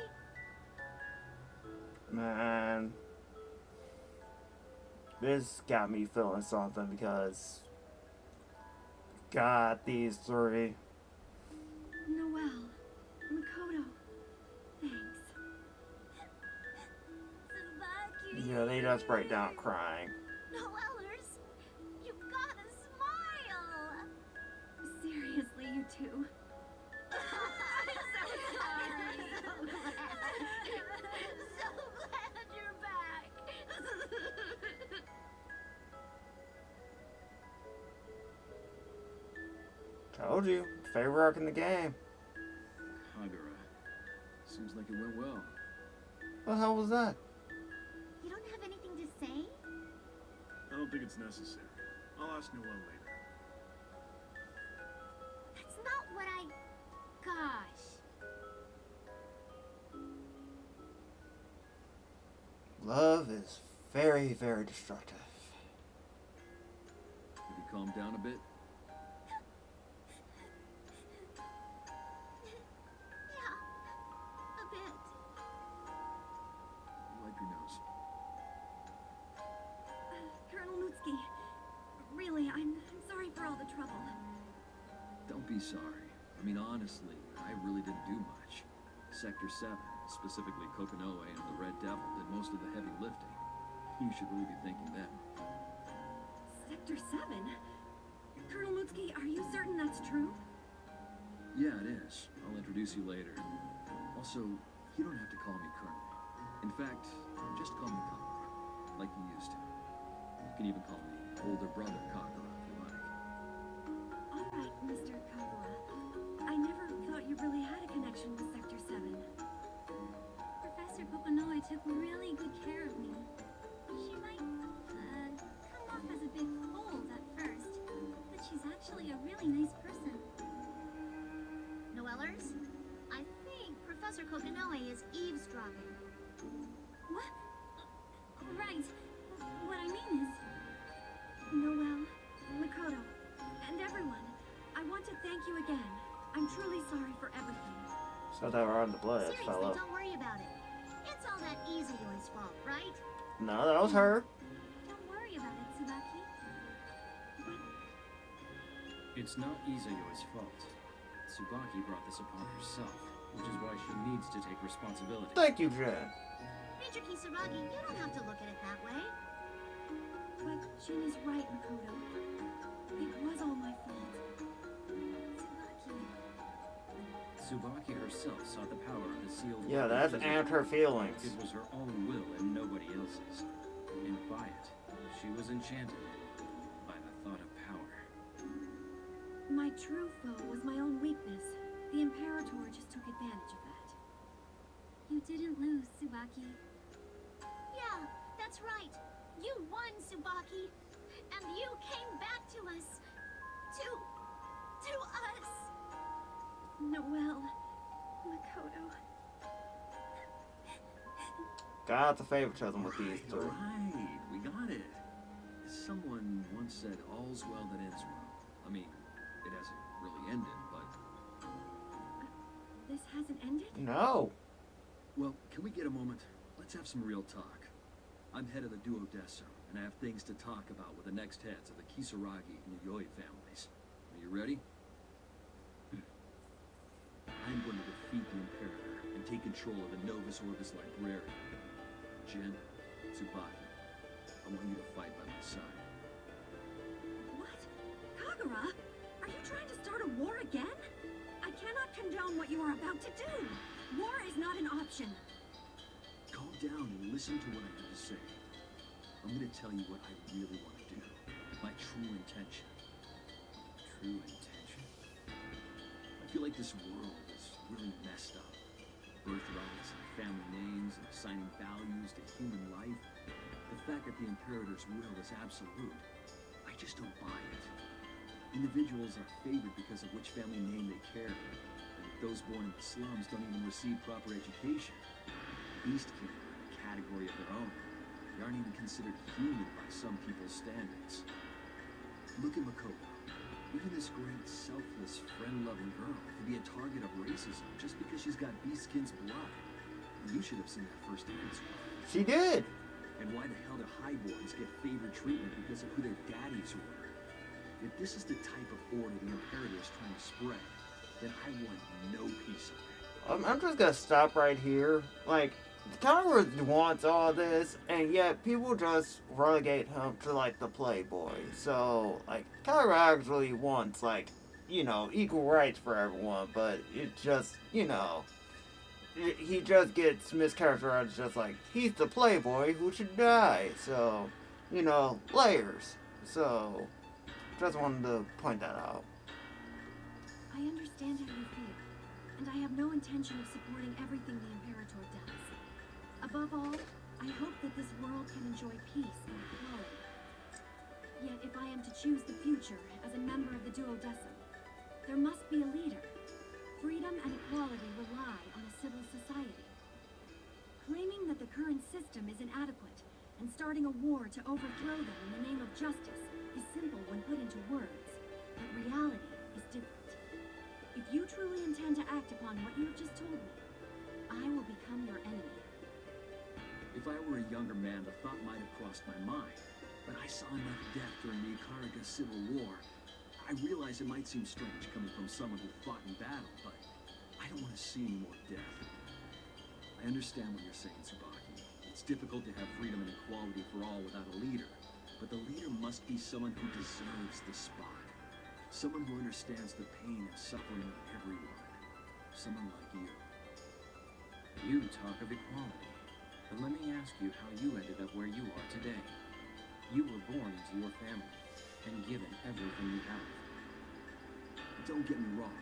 Man, this got me feeling something because, God, these three. Noelle. Makoto. Thanks. Tsubaki! Yeah, they just break down crying. Noellers, you've got a smile! Seriously, you two. So glad you're back! Told you, favorite arc in the game. Kagura. Seems like it went well. What the hell was that? You don't have anything to say? I don't think it's necessary. I'll ask Noelle later. That's not what I... Gosh. Love is very, very destructive. Have you calmed down a bit? Yeah, a bit. Wipe your nose. Colonel Mutsuki. Really, I'm sorry for all the trouble. Don't be sorry. I mean, honestly, I really didn't do much. Sector 7, specifically Kokonoe and the Red Devil, did most of the heavy lifting. You should really be thanking them. Sector 7? Colonel Mutsuki, are you certain that's true? Yeah, it is. I'll introduce you later. Also, you don't have to call me Colonel. In fact, just call me Kagura, like you used to. You can even call me older brother Kagura if you like. All right, Mr. Kagura. I never thought you really had a connection with Sector 7. Professor Kokonoe took really good care of me. She might come off as a bit cold at first, but she's actually a really nice person. Noellers, I think Professor Kokonoe is eavesdropping. What? Right. What I mean is... Noelle, Makoto, and everyone, I want to thank you again. I'm truly sorry for everything. So they were on the blood, Seriously, fella. don't worry about it. It's all that Izuyo's fault, right? No, that was her. Don't worry about it, Tsubaki. It's not Izuyo's fault. Tsubaki brought this upon herself, which is why she needs to take responsibility. Thank you, Jen. Major Kisaragi, you don't have to look at it that way. But Jin is right, Makoto. It was all my fault. Tsubaki herself saw the power of the sealed... Yeah, that's amped her feelings. It was her own will and nobody else's. And by it, she was enchanted by the thought of power. My true foe was my own weakness. The Imperator just took advantage of that. You didn't lose, Tsubaki. Yeah, that's right. You won, Tsubaki. And you came back to us. To us. Noelle, Makoto. Got the favoritism with these three. Right, we got it. Someone once said, all's well that ends well. I mean, it hasn't really ended, but... This hasn't ended? No. Well, can we get a moment? Let's have some real talk. I'm head of the Duodecim, and I have things to talk about with the next heads of the Kisaragi and Yayoi families. Are you ready? I'm going to defeat the Imperator and take control of the Novus Orbis Librarian. Jin, Tsubaki, I want you to fight by my side. What? Kagura? Are you trying to start a war again? I cannot condone what you are about what to do. War is not an option. Calm down and listen to what I have to say. I'm gonna tell you what I really want to do. My true intention. True intention? I feel like this world is really messed up. Birthrights and family names and assigning values to human life. The fact that the Imperator's will is absolute. I just don't buy it. Individuals are favored because of which family name they carry. And those born in the slums don't even receive proper education. Beast King are in a category of their own. They aren't even considered human by some people's standards. Look at Makoto. Even this great, selfless, friend-loving girl could be a target of racism just because she's got Beastkin's blood. You should have seen that firsthand. She did. And why the hell do highborns get favored treatment because of who their daddies were? If this is the type of order the Imperator is trying to spread, then I want no piece of it. I'm just gonna stop right here. Like, Congress wants all this, and yet people just relegate him to, like, the playboy. So, like, Congress actually wants, like, you know, equal rights for everyone, but it just, you know, he just gets mischaracterized just like, he's the playboy who should die. So, you know, layers. So, just wanted to point that out. I understand how you feel, and I have no intention of supporting everything the Imperator does. Above all, I hope that this world can enjoy peace and equality. Yet if I am to choose the future as a member of the Duodecim, there must be a leader. Freedom and equality rely on a civil society. Claiming that the current system is inadequate and starting a war to overthrow them in the name of justice is simple when put into words, but reality is different. If you truly intend to act upon what you have just told me, I will become your enemy. If I were a younger man, the thought might have crossed my mind. But I saw enough death during the Ikaraga Civil War. I realize it might seem strange coming from someone who fought in battle, but I don't want to see any more death. I understand what you're saying, Tsubaki. It's difficult to have freedom and equality for all without a leader. But the leader must be someone who deserves the spot. Someone who understands the pain and suffering of everyone. Someone like you. You talk of equality. But let me ask you how you ended up where you are today. You were born into your family, and given everything you have. Don't get me wrong.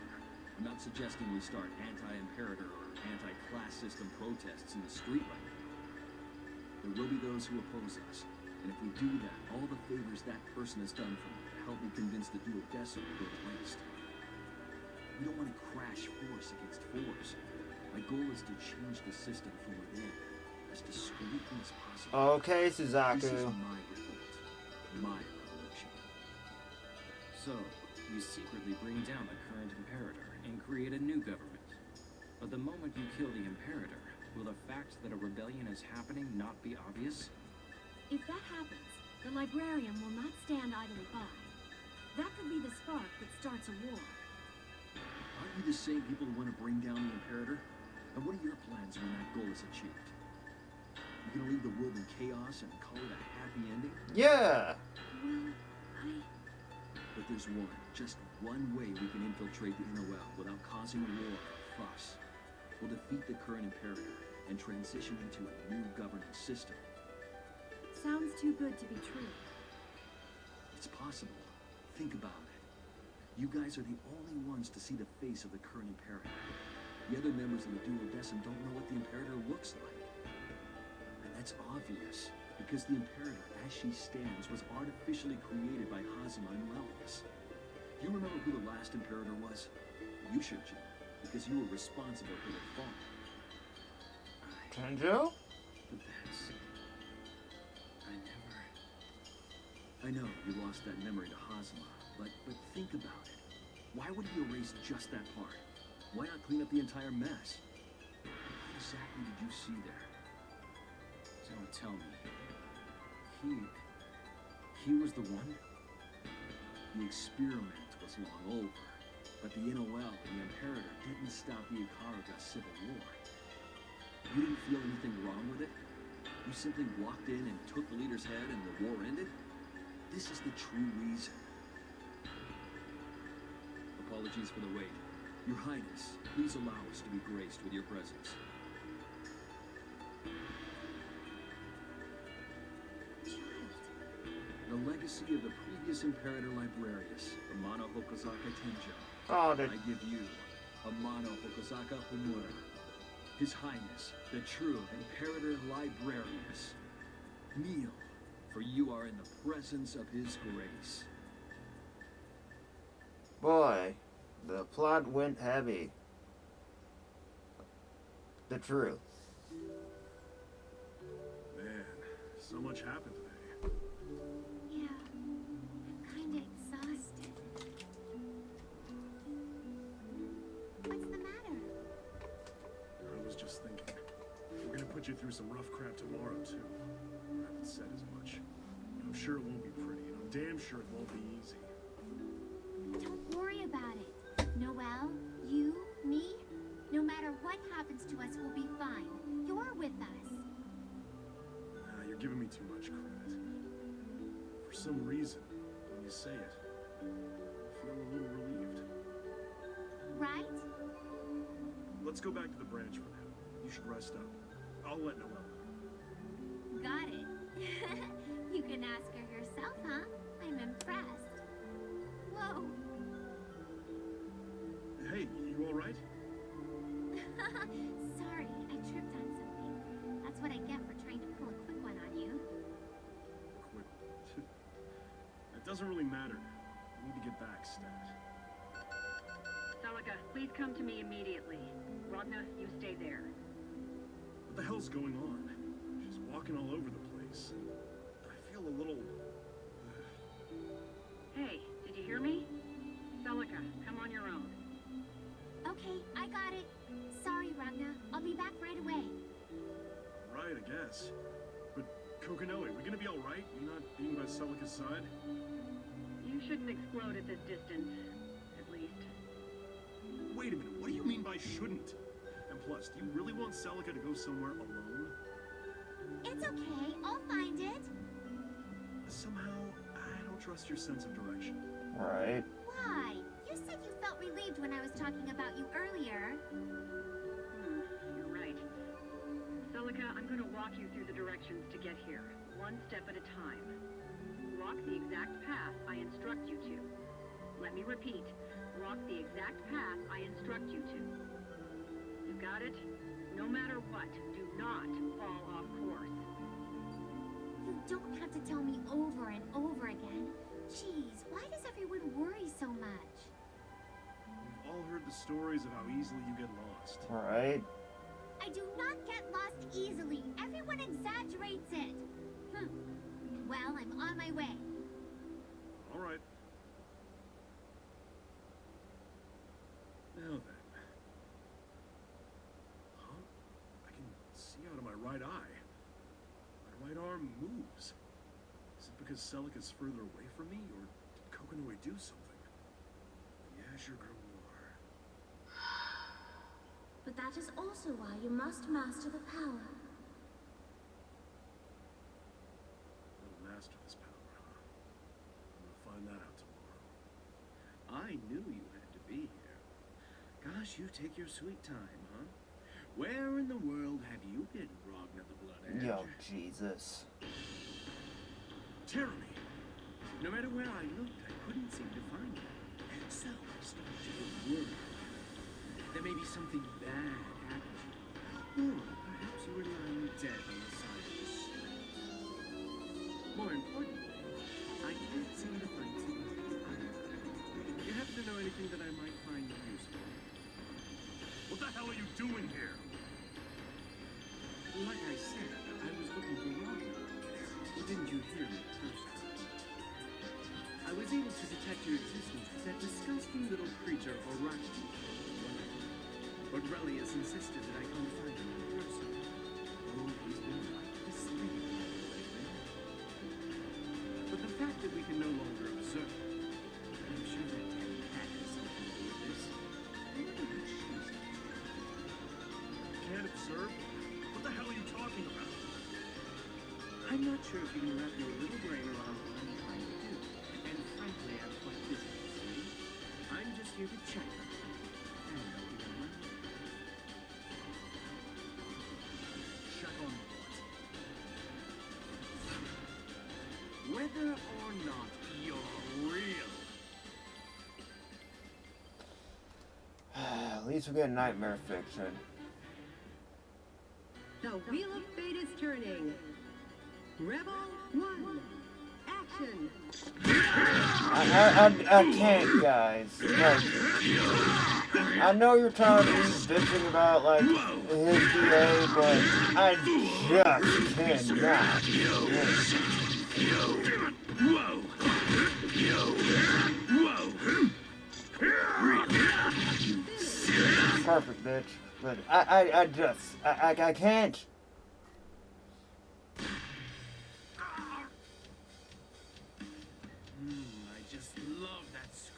I'm not suggesting we start anti-imperator or anti-class system protests in the street right now. There will be those who oppose us, and if we do that, all the favors that person has done for me to help me convince the Duodecim will go to waste. We don't want to crash force against force. My goal is to change the system from within, as discreetly as possible. Okay, This is Suzaku. my revolt, my revolution. So, you secretly bring down the current Imperator and create a new government. But the moment you kill the Imperator, will the fact that a rebellion is happening not be obvious? If that happens, the librarian will not stand idly by. That could be the spark that starts a war. Aren't you the same people who want to bring down the Imperator? And what are your plans when that goal is achieved? You gonna leave the world in chaos and call it a happy ending? Yeah. Well, But there's just one way we can infiltrate the NOL without causing a war or fuss. We'll defeat the current Imperator and transition into a new governance system. sounds too good to be true. It's possible. Think about it. You guys are the only ones to see the face of the current Imperator. The other members of the Duodecim don't know what the Imperator looks like. And that's obvious, because the Imperator, as she stands, was artificially created by Hazuma and Malleus. Do you remember who the last Imperator was? You should, Jim, because you were responsible for their fall. Tenjo? But that's... I know you lost that memory to Hazuma, but think about it. Why would he erase just that part? Why not clean up the entire mess? What exactly did you see there? Don't tell me. He was the one? The experiment was long over, but the NOL, the Imperator, didn't stop the Ikaraga Civil War. You didn't feel anything wrong with it? You simply walked in and took the leader's head and the war ended? This is the true reason. Apologies for the wait. Your Highness, please allow us to be graced with your presence. The legacy of the previous Imperator Librarius, Amano Hokozaka Tenjo. Oh, I give you Amano Hokozaka Homura. His Highness, the true Imperator Librarius. Kneel, for you are in the presence of his grace. boy, the plot went heavy. The truth. Man, so much happened today. Yeah, I'm kinda exhausted. What's the matter? I was just thinking, we're gonna put you through some rough crap tomorrow, too. I haven't said as much. I'm sure it won't be pretty, and I'm damn sure it won't be easy. Don't worry about it. Noelle, you, me, no matter what happens to us, we'll be fine. You're with us. You're giving me too much credit. For some reason, when you say it, I feel a little relieved. Right? Let's go back to the branch for now. You should rest up. I'll let Noelle know. Got it. You can ask her yourself, huh? I'm impressed. Whoa. Hey, you alright? Sorry, I tripped on something. That's what I get for trying to pull a quick one on you. Quick. It doesn't really matter now. I need to get back, Stat. Celica, please come to me immediately. Ragna, you stay there. What the hell's going on? She's walking all over the place. I feel a little... Hey, did you hear me? Celica, come on your own. Okay, I got it. Sorry, Ragna. I'll be back right away. Right, I guess. But, Kokinoe, we gonna be alright? You not being by Celica's side? You shouldn't explode at this distance, at least. Wait a minute, what do you mean by shouldn't? And plus, do you really want Celica to go somewhere alone? It's okay. I'll find it. Somehow, I don't trust your sense of direction. Right. Why? You said you felt relieved when I was talking about you earlier. You're right. Celica, I'm going to walk you through the directions to get here, one step at a time. Walk the exact path I instruct you to. Let me repeat. Walk the exact path I instruct you to. You got it? No matter what, do not fall off course. You don't have to tell me over and over again. Jeez, why does everyone worry so much? We've all heard the stories of how easily you get lost. Right. I do not get lost easily. Everyone exaggerates it. Well, I'm on my way. Alright. Now then. Huh? I can see out of my right eye. My right arm moves. Is it because Celica's further away from me, or did Kokinoe do something? The Azure Grimoire. But that is also why you must master the power. I'll master this power, huh? I'm gonna find that out tomorrow. I knew you had to be here. Gosh, you take your sweet time, huh? Where in the world have you been, Ragna the Blood Edge? Yo, Jesus. Tyranny! No matter where I looked, I couldn't seem to find you. So I started to get worried. There may be something bad happening. Or perhaps you were lying dead on the side of the street. More importantly, I can't seem to find something either. You happen to know anything that I might find useful? What the hell are you doing here? Like I said, I was looking for Ragna. Didn't you hear me first? I was able to detect your existence as that disgusting little creature, Oraki. But Relius insisted that I come find him in person. Oh, he's been quite the slave lately. But the fact that we can no longer observe, I'm sure that cat has something to do with this. Can't observe? What the hell are you talking about? I'm not sure if you can wrap your little brain around what I'm trying to do. And frankly, I'm quite busy, you see. I'm just here to check on you. And At least we get nightmare fiction. The wheel of fate is turning. Rebel 1. Action. I can't, guys. Like, I know you're trying to be bitching about, like, his DA, but I just cannot. Perfect, bitch. But I can't.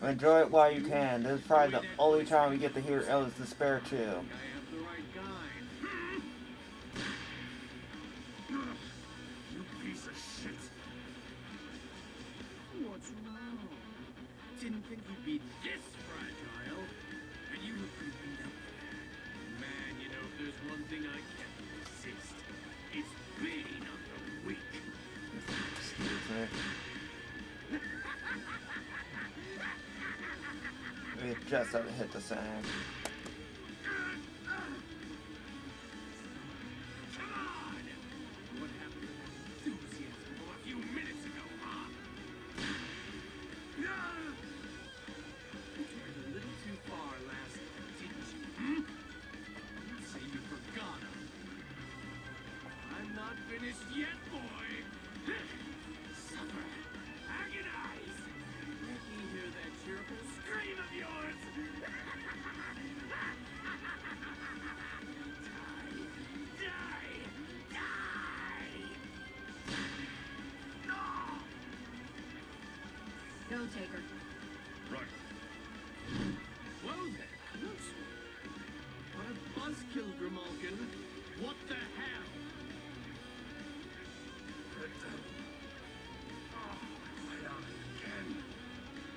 Enjoy it while you can. This is probably the only time we get to hear Ellis despair too. I have the right guy. You piece of shit. What's wrong? Didn't think you'd be this fragile. And you look pretty beat up. Man, you know, if there's one thing I can't resist, it's beating on the weak. Excuse me. It just had to hit the sand. Come on! What happened to that enthusiasm from a few minutes ago, huh? You tried a little too far last time, didn't you? You'd say you forgot him. I'm not finished yet, boy! Suffer! Agonize! Let me hear that cheerful scream of yours! Die! Die! No! Go, Taker. Right. Well then, looks what a buzzkill, Grimalkin. What the hell? My eye again.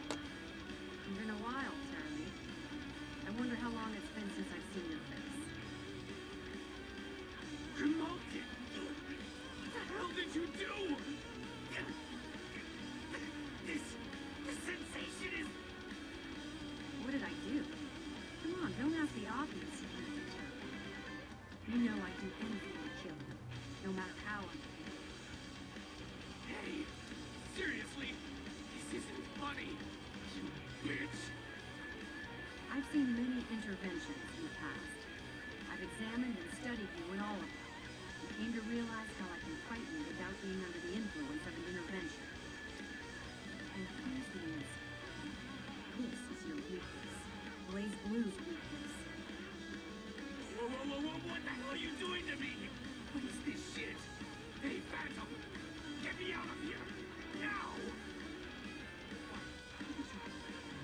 It's been a while, Jeremy. I wonder how long it's been since I've seen your face. Grimalkin! What the hell did you do? This sensation is... What did I do? Come on, don't ask the obvious, you little Jeremy. You know I'd do anything to kill you, no matter how I'm paid. Hey, seriously, this isn't funny. You bitch. I've seen many interventions in the past. I've examined and studied you in all of them. I came to realize how I can fight you without being under the influence of an intervention. And here's the answer. This is your weakness. Blazblue's weakness. Whoa, whoa, whoa, whoa, what the hell are you doing to me? What is this shit? Hey, Phantom, get me out of here, now!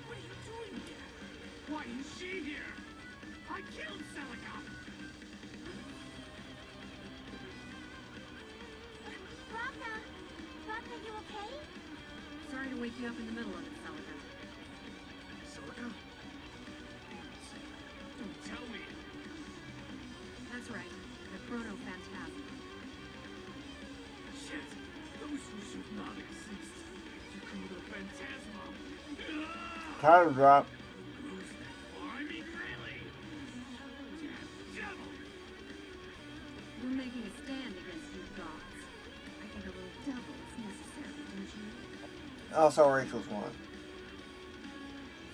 What are you doing here? Why is she here? I killed Celica! Ragna! Ragna, you okay? Sorry to wake you up in the middle of it, Celica. Celica? Don't tell me! That's right, the Chronophantasma. Shit! Those who should not exist! The Chronophantasma! Title drop. Who's that for? I mean, really? Damn devil! You're making a stand against you gods. I think a little devil is necessary, don't you? Also, Rachel's one.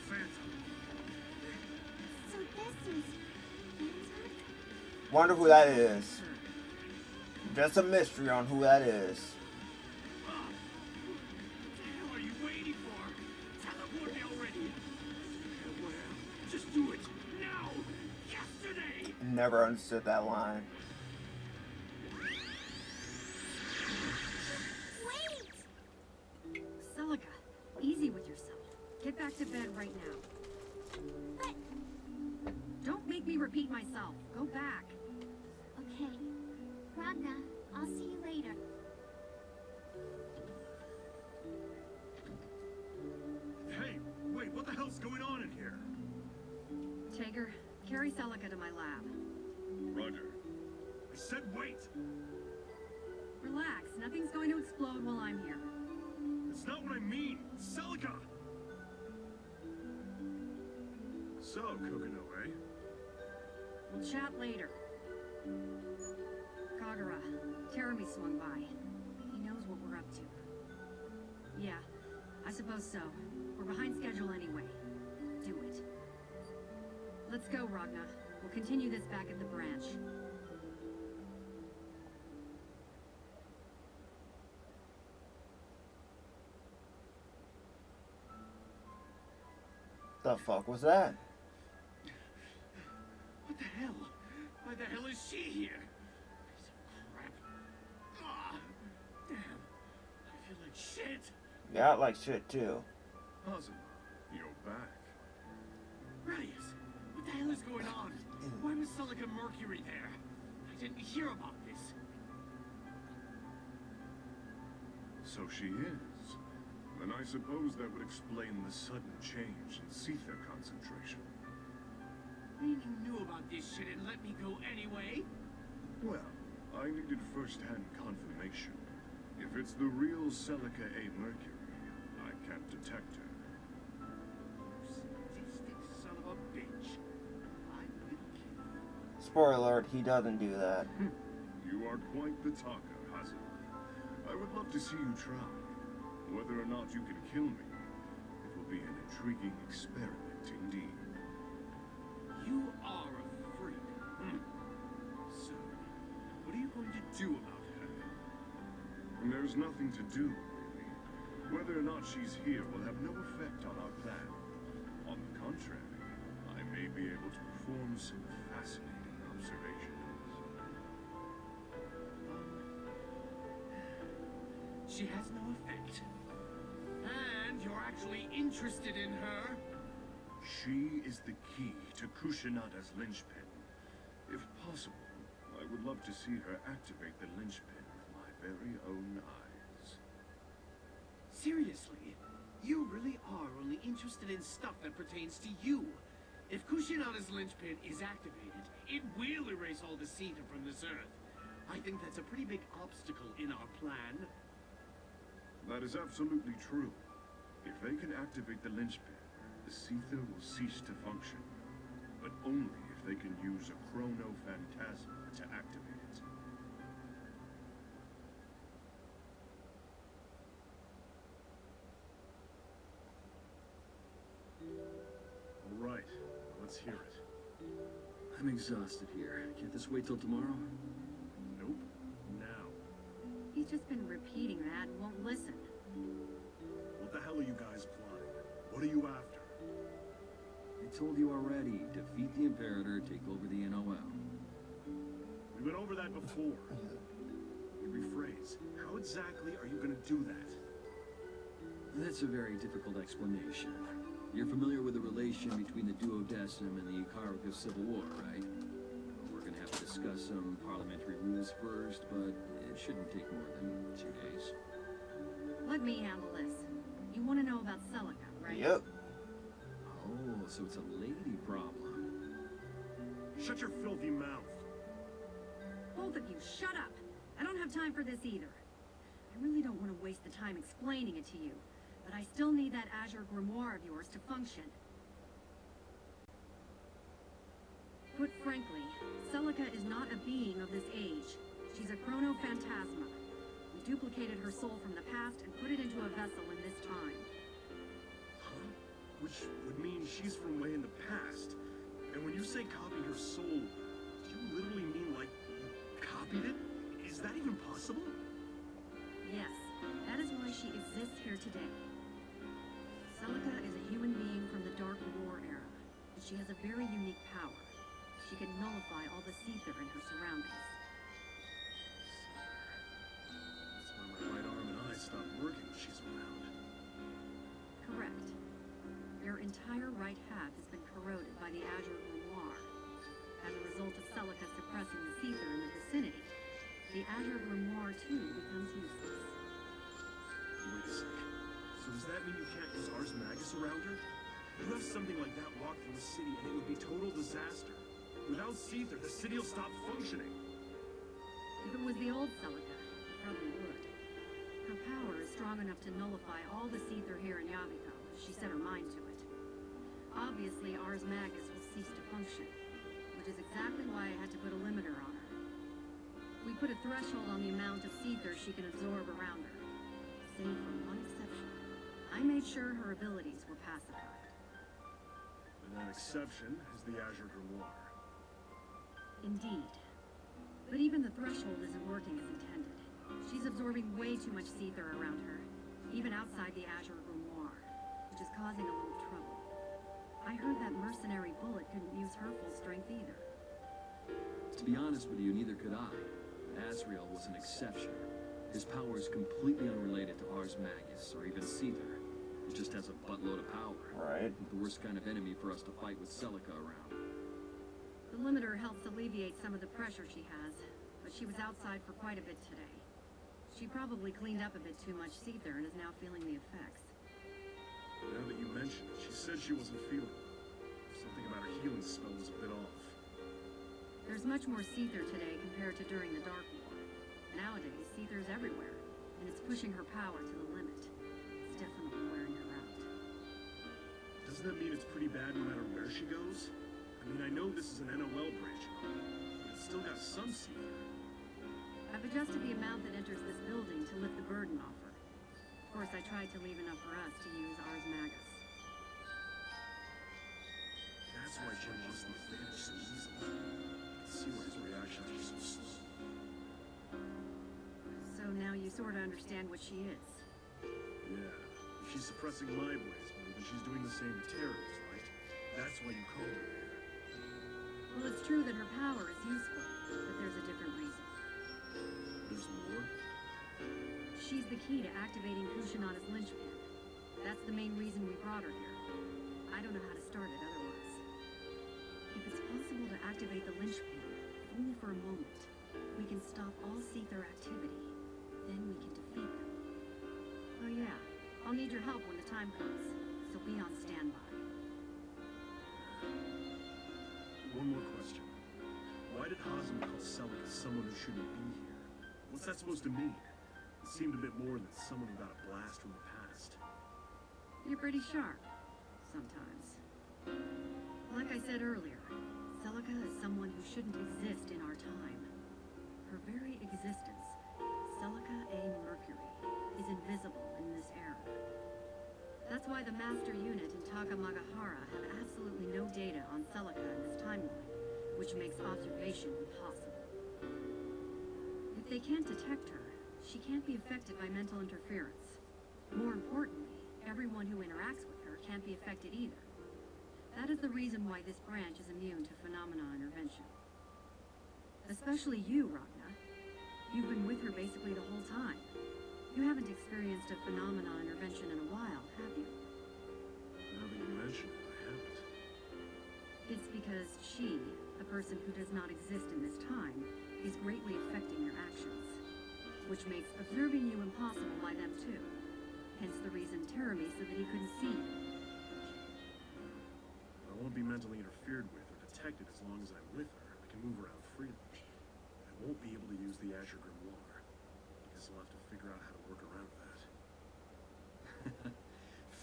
Phantom. So this is... Phantom? Wonder who that is. Just a mystery on who that is. What the hell are you waiting for? Teleport me already! Well, just do it now! Yesterday! Never understood that line. Wait! Celica, easy with yourself. Get back to bed right now. But... Don't make me repeat myself. Go back. Okay. Ragna, I'll see you later. Hey, wait, what the hell's going on in here? Tager, carry Celica to my lab. Roger. I said wait! Relax, nothing's going to explode while I'm here. That's not what I mean! Celica! So, Kokono, eh? We'll chat later. Kagura, Terumi swung by. He knows what we're up to. Yeah, I suppose so. We're behind schedule anyway. Do it. Let's go, Ragna. We'll continue this back at the branch. The fuck was that? What the hell? Why the hell is she here? Piece of crap. Ah, damn. I feel like shit. Yeah, I like shit too. Kazuma, you're back. Radius, what the hell is going on? Why was Celica Mercury there? I didn't hear about this. So she is. Then I suppose that would explain the sudden change in Seether concentration. You knew about this shit and let me go anyway? Well, I needed first-hand confirmation. If it's the real Celica A. Mercury, I can't detect her. Sadistic son of a bitch. I will kill you. Spoiler alert, he doesn't do that. You are quite the talker, Hazel. I would love to see you try. Whether or not you can kill me, it will be an intriguing experiment indeed. You are a freak. So, what are you going to do about her? And there's nothing to do, really. Whether or not she's here will have no effect on our plan. On the contrary, I may be able to perform some fascinating observations. She has no effect. And you're actually interested in her? She is the key to Kushinada's linchpin. If possible, I would love to see her activate the linchpin with my very own eyes. Seriously? You really are only interested in stuff that pertains to you. If Kushinada's linchpin is activated, it will erase all the Seether from this earth. I think that's a pretty big obstacle in our plan. That is absolutely true. If they can activate the linchpin, the Seether will cease to function. But only if they can use a Chronophantasma to activate it. All right, let's hear it. I'm exhausted here. Can't this wait till tomorrow? Nope. Now. He's just been repeating that and won't listen. What the hell are you guys plotting? What are you after? I told you already. Defeat the Imperator, take over the NOL. We went over that before. Rephrase. How exactly are you gonna do that? That's a very difficult explanation. You're familiar with the relation between the Duodecim and the Icarika Civil War, right? We're gonna have to discuss some parliamentary rules first, but it shouldn't take more than 2 days. Let me handle this. You want to know about Celica, right? Yep. Oh, so it's a lady problem. Shut your filthy mouth. Both of you, shut up! I don't have time for this either. I really don't want to waste the time explaining it to you, but I still need that Azure Grimoire of yours to function. Put frankly, Celica is not a being of this age. She's a Chronophantasma. We duplicated her soul from the past and put it into a vessel in this time. Huh? Which would mean she's from way in the past. And when you say copy her soul, do you literally mean like you copied it? Is that even possible? Yes, that is why she exists here today. Celica is a human being from the Dark War era, and she has a very unique power. She can nullify all the Seether in her surroundings. That's why my right arm and eyes stop working when she's around. Correct. Your entire right half has been corroded by the Azure Grimoire. As a result of Celica suppressing the Seether in the vicinity, the Azure Grimoire too becomes useless. Wait a sec. So does that mean you can't use Ars Magus around her? You have something like that walk through the city and it would be total disaster. Without Seether, the city will stop functioning. If it was the old Celica, it probably would. Her power is strong enough to nullify all the Seether here in Yabiko, if she set her mind to it. Obviously, Ars Magus will cease to function. which is exactly why I had to put a limiter on her. We put a threshold on the amount of ether she can absorb around her. Save for one exception. I made sure her abilities were pacified. And that exception is the Azure Grimoire. Indeed. But even the threshold isn't working as intended. She's absorbing way too much ether around her, even outside the Azure Grimoire, which is causing a little trouble. I heard that mercenary bullet couldn't use her full strength either. To be honest with you, neither could I. Asriel was an exception. His power is completely unrelated to Ars Magus or even Seether. He just has a buttload of power. Right. The worst kind of enemy for us to fight with Celica around. The limiter helps alleviate some of the pressure she has, but she was outside for quite a bit today. She probably cleaned up a bit too much Seether and is now feeling the effects. Now that you mention it, she said she wasn't feeling well. Something about her healing spell was a bit off. There's much more Seether today compared to during the Dark War. Nowadays, Seether's everywhere, and it's pushing her power to the limit. It's definitely wearing her out. Doesn't that mean it's pretty bad no matter where she goes? I mean, I know this is an NOL branch, but it's still got some Seether. I've adjusted the amount that enters this building to lift the burden off her. Of course, I tried to leave enough for us to use Ars Magus. That's why Jim lost the advantage so easily. I can see why his reactions are so slow. So now you sort of understand what she is. Yeah, if she's suppressing my Blazblue, then she's doing the same to Terror's, right? That's why you called her there. Well, it's true that her power is useful, but there's a different reason. There's more? She's the key to activating Kushinana's linchpin. That's the main reason we brought her here. I don't know how to start it otherwise. If it's possible to activate the linchpin, only for a moment, we can stop all Seether activity. Then we can defeat them. Oh yeah, I'll need your help when the time comes, so be on standby. One more question. Why did Hazem call Celica someone who shouldn't be here? What's that supposed to mean? It seemed a bit more than someone who got a blast from the past. You're pretty sharp. Sometimes. Like I said earlier, Celica is someone who shouldn't exist in our time. Her very existence, Celica A. Mercury, is invisible in this era. That's why the Master Unit in Takamagahara have absolutely no data on Celica in this timeline, which makes observation impossible. If they can't detect her, she can't be affected by mental interference. More importantly, everyone who interacts with her can't be affected either. That is the reason why this branch is immune to phenomena intervention. Especially you, Ragna. You've been with her basically the whole time. You haven't experienced a phenomena intervention in a while, have you? Now that you mention it, I haven't. It's because she, a person who does not exist in this time, is greatly affecting your actions, which makes observing you impossible by them too. Hence the reason Teremi said that he couldn't see you. I won't be mentally interfered with or detected as long as I'm with her. I can move around freely. I won't be able to use the Azure Grimoire. Guess I'll have to figure out how to work around that.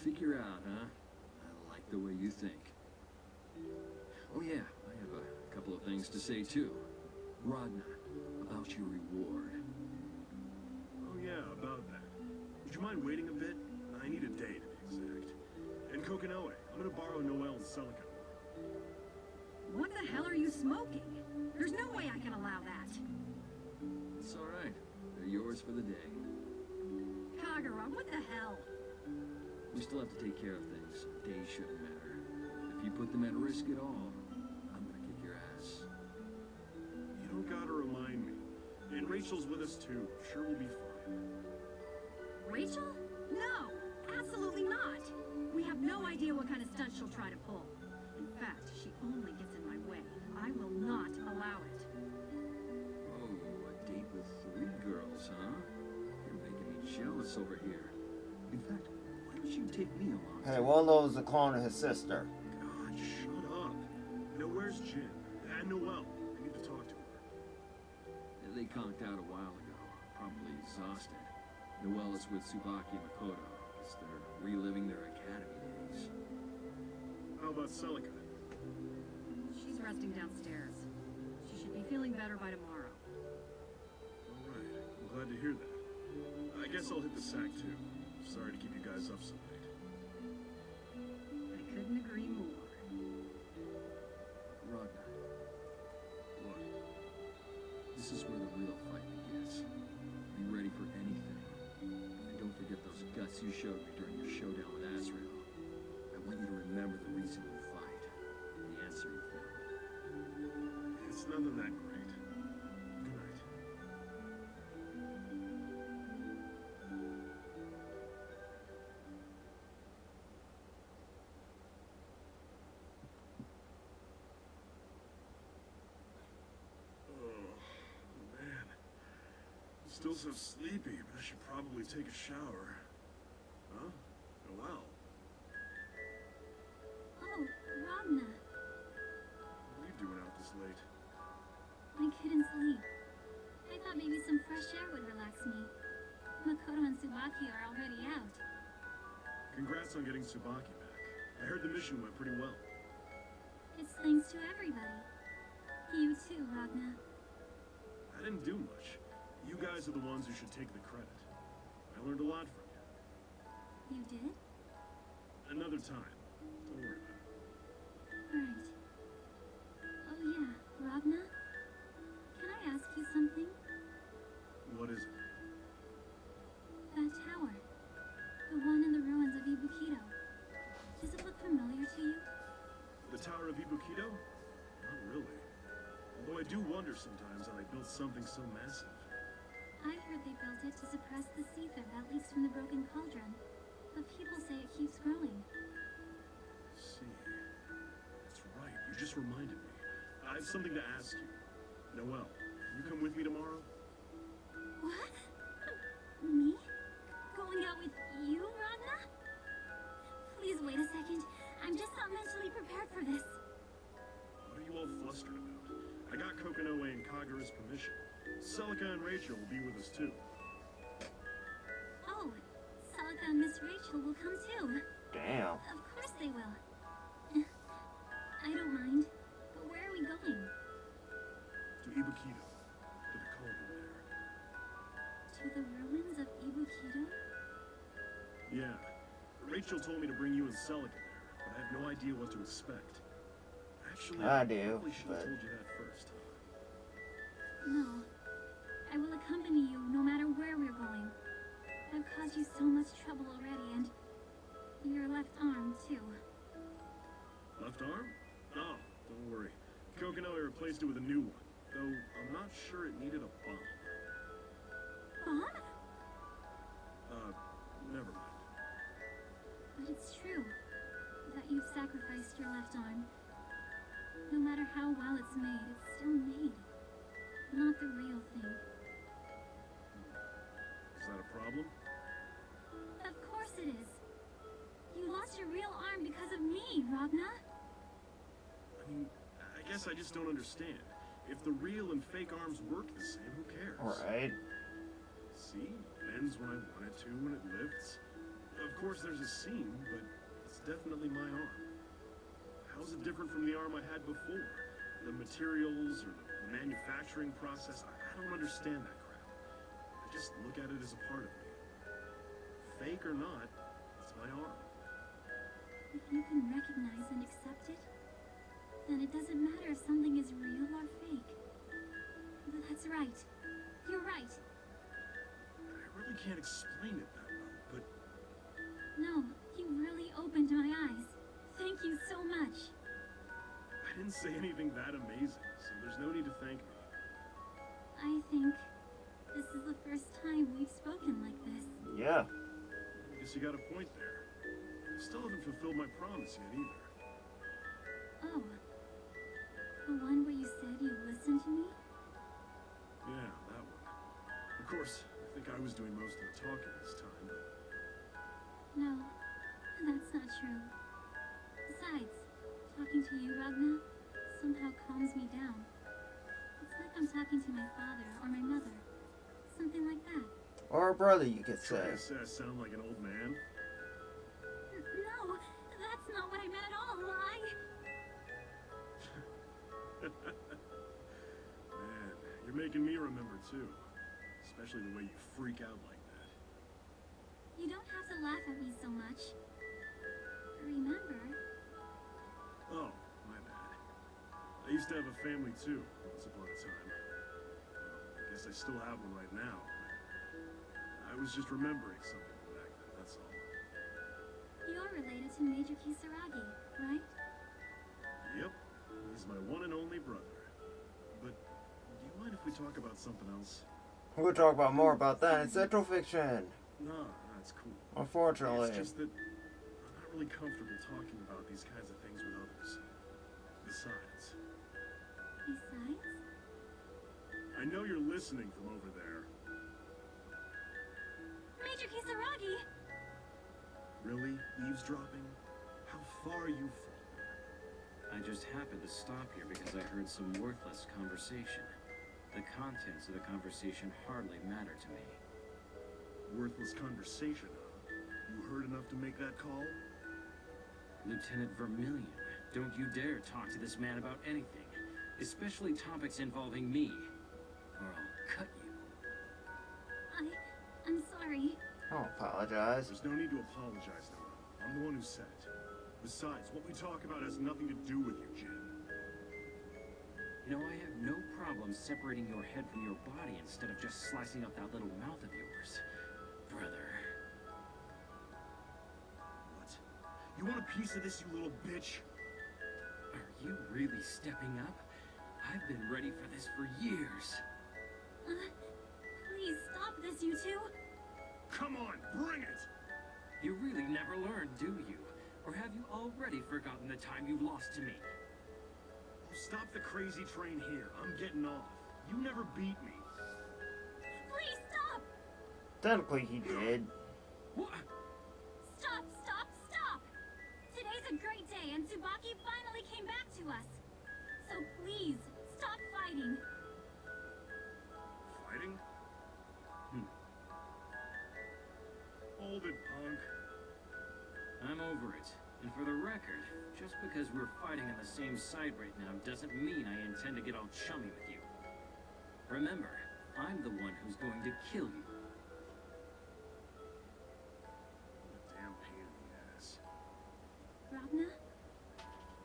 Figure out, huh? I like the way you think. Oh yeah, I have a couple of things to say too. Ragna, about your reward. Oh yeah, about that. Would you mind waiting a bit? I need a day to be exact. And Kokinoe, I'm gonna borrow Noelle and Celica. What the hell are you smoking? There's no way I can allow that. It's alright. They're yours for the day. Kagura, what the hell? We still have to take care of things. Days shouldn't matter. If you put them at risk at all, I'm gonna kick your ass. You don't gotta remind me. And Rachel's with us too. Sure we'll be fine. Rachel? No, absolutely not. We have no idea what kind of stunt she'll try to pull. In fact, she only gets in my way. I will not allow it. Oh, a date with 3 girls, huh? You're making me jealous over here. In fact, why don't you take me along? Hey, one of those is a clone of his sister. God, shut up. Now where's Jin? And Noelle. I need to talk to her. They conked out a while ago, probably exhausted. Noelle is with Tsubaki and Makoto. Guess they're reliving their academy days. How about Celica? She's resting downstairs. She should be feeling better by tomorrow. Alright, I'm glad to hear that. I guess I'll hit the sack too. Sorry to keep you guys up so late. I couldn't agree more. Ragnar, What? this is where the real fight begins. Be ready for anything. And don't forget those guts you showed me during your showdown with Azrael. I want you to remember the reason you fight. The answer you found. It's nothing that great. Good night. Oh, man. I'm still so sleepy, but I should probably take a shower. Huh? Oh, wow. Oh, Ragna. What are you doing out this late? I couldn't sleep. I thought maybe some fresh air would relax me. Makoto and Tsubaki are already out. Congrats on getting Tsubaki back. I heard the mission went pretty well. It's thanks to everybody. You too, Ragna. I didn't do much. You guys are the ones who should take the credit. I learned a lot from you. You did? Another time. Don't worry about it. Right. Oh yeah, Ragna? Can I ask you something? What is it? That tower. The one in the ruins of Ibukido. Does it look familiar to you? The Tower of Ibukido? Not really. Although I do wonder sometimes how they built something so massive. I heard they built it to suppress the seether that leaks from the broken cauldron. But people say it keeps growing. See. That's right. You just reminded me. I have something to ask you. Noelle, can you come with me tomorrow? What? Me? Going out with you, Ragna? Please wait a second. I'm just not mentally prepared for this. What are you all flustered about? I got Kokonoe and Kagura's permission. Celica and Rachel will be with us too. Oh, Celica and Miss Rachel will come too. Damn. Of course they will. I don't mind. But where are we going? To Ibukido. To the cauldron there. To the ruins of Ibukido? Yeah. Rachel told me to bring you and Celica there, but I have no idea what to expect. Actually, I do, probably should have but- told you that first. No. I will accompany you no matter where we're going. I've caused you so much trouble already, and your left arm, too. Left arm? Oh, don't worry. Kokonoe replaced it with a new one, though I'm not sure it needed a bomb. Bomb? Never mind. But it's true that you've sacrificed your left arm. No matter how well it's made, it's still made. Not the real thing. Is that a problem? Of course it is. You lost your real arm because of me, Ragna. I mean, I guess I just don't understand. If the real and fake arms work the same, who cares? Alright. See? Bends when I want it to, when it lifts. Of course there's a seam, but it's definitely my arm. How's it different from the arm I had before? The materials or the manufacturing process, I don't understand that crap. I just look at it as a part of me. Fake or not, it's my arm. If you can recognize and accept it, then it doesn't matter if something is real or fake. That's right. You're right. I really can't explain it that well, but No, you really opened my eyes. Thank you so much. I didn't say anything that amazing, so there's no need to thank me. I think this is the first time we've spoken like this. Yeah. I guess you got a point there. I still haven't fulfilled my promise yet either. Oh. The one where you said you'd listen to me? Yeah, that one. Of course, I think I was doing most of the talking this time, but No, that's not true. Besides, talking to you, Ragna, somehow calms me down. It's like I'm talking to my father or my mother. Something like that. Or a brother, you could say. trying to say I sound like an old man. No, that's not what I meant at all. Man, you're making me remember too. Especially the way you freak out like that. You don't have to laugh at me so much. Remember? Oh, my bad. I used to have a family too, once upon a time. I guess I still have one right now, but I was just remembering something from back then, that's all. You're related to Major Kisaragi, right? Yep, he's my one and only brother. But do you mind if we talk about something else? We'll talk about more about that in Central Fiction. No, that's cool. Unfortunately. It's just that I'm not really comfortable talking about these kinds of things with others. Besides, Besides? I know you're listening from over there. Major Kisaragi! Really? Eavesdropping? How far you fallen? I just happened to stop here because I heard some worthless conversation. The contents of the conversation hardly matter to me. Worthless conversation, huh? You heard enough to make that call? Lieutenant Vermillion, don't you dare talk to this man about anything, especially topics involving me, or I'll cut you. I'm sorry. I'll apologize. There's no need to apologize, Noah. I'm the one who said it. Besides, what we talk about has nothing to do with you, Jin. You know, I have no problem separating your head from your body instead of just slicing out that little mouth of yours. Brother. What? You want a piece of this, you little bitch? Are you really stepping up? I've been ready for this for years. Please stop this, you two. Come on, bring it! You really never learn, do you? Or have you already forgotten the time you lost to me? Oh, stop the crazy train here. I'm getting off. You never beat me. Please stop! Technically, he did. What? Stop, stop, stop! Today's a great day and Tsubaki finally came back to us. So please, stop fighting. Fighting? Hold it, punk. I'm over it. And for the record, just because we're fighting on the same side right now doesn't mean I intend to get all chummy with you. Remember, I'm the one who's going to kill you. What a damn pain in the ass. Ravna?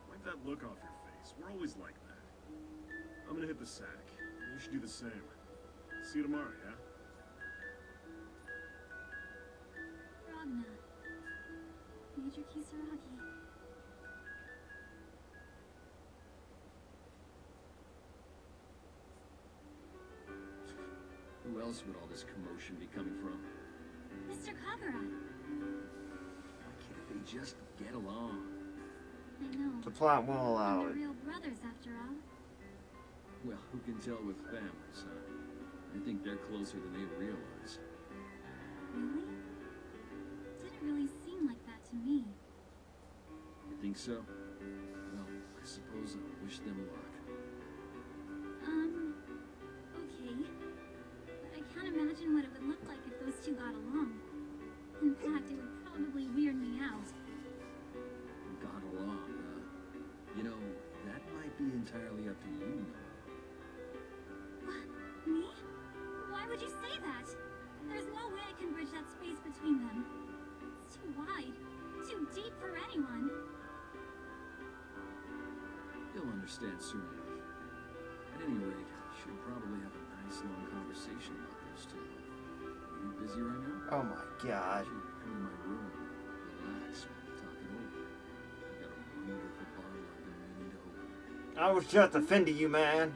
Wipe that look off your face. We're always like that. I'm gonna hit the sack. You should do the same. See you tomorrow, yeah? Ravna. Major Kisaragi. Who else would all this commotion be coming from? Mr. Kagura. Why can't they just get along? I know. The plot won't allow They're it. real brothers after all. Well, who can tell with families, huh? I think they're closer than they realize. Really? Didn't really seem like that to me. You think so? Well, I suppose I'll wish them luck. Okay. But I can't imagine what it would look like if those two got along. In fact, it would probably weird me out. Got along, huh? You know, that might be entirely up to you, Noah. Me? Why would you say that? There's no way I can bridge that space between them. It's too wide, too deep for anyone. You'll understand soon enough. At any rate, you should probably have a nice long conversation about those two. Are you busy right now? Oh my god. Sure, come in my room. Relax while we talk it over. I've got a wonderful bottle I've been meaning to open. I was just offending you, man.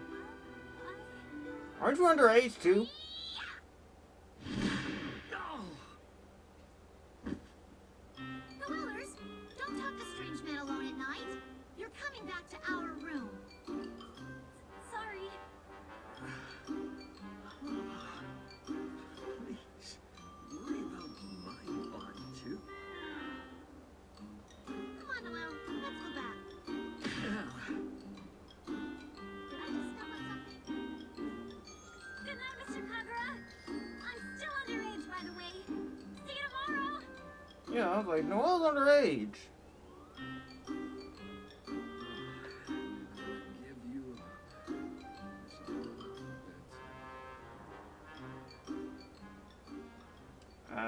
Aren't you underage too? Rulers, don't talk to strange men alone at night. You're coming back to our room. Sorry. Please, worry about my body too. Come on, Noel. Let's go back. Yeah. Did I just step on something? Good night, Mr. Kagura. I'm still underage, by the way. See you tomorrow. Yeah, I was like, Noel's underage. Give you a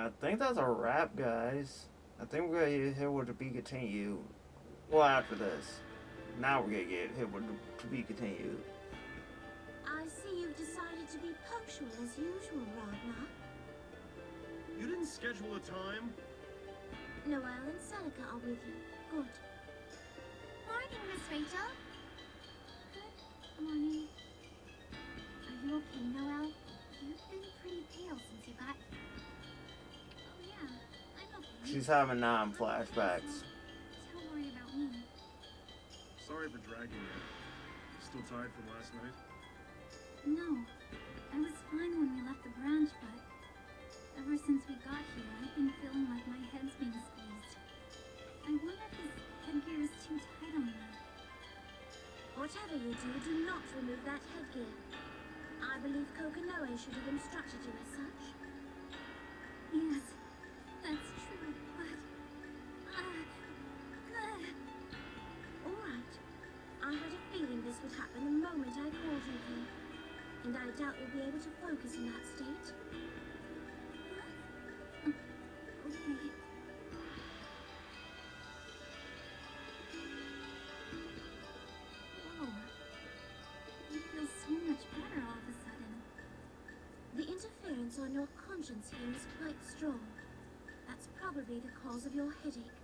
I think that's a wrap, guys. I think we're gonna get hit with to be continued. Well, after this. Now we're gonna get hit with to be continued. I see you've decided to be punctual as usual, Ragnar. You didn't schedule a time? Noel and Seneca are with you. Good. Morning, Miss Rachel. Good morning. Are you okay, Noel? You've been pretty pale since you got here. Oh yeah, I'm okay. She's having flashbacks. Don't worry about me. Sorry for dragging you. Still tired from last night? No, I was fine when we left the branch, but ever since we got here, I've been feeling like my head's being squeezed. I wonder if this headgear is too tight on me. Whatever you do, do not remove that headgear. I believe Kokanoe should have instructed you as such. Yes, that's true, but... All right. I had a feeling this would happen the moment I called you here. And I doubt you'll be able to focus in that state. Okay. Whoa. It feels so much better all of a sudden. The interference on your conscience here is quite strong. That's probably the cause of your headache.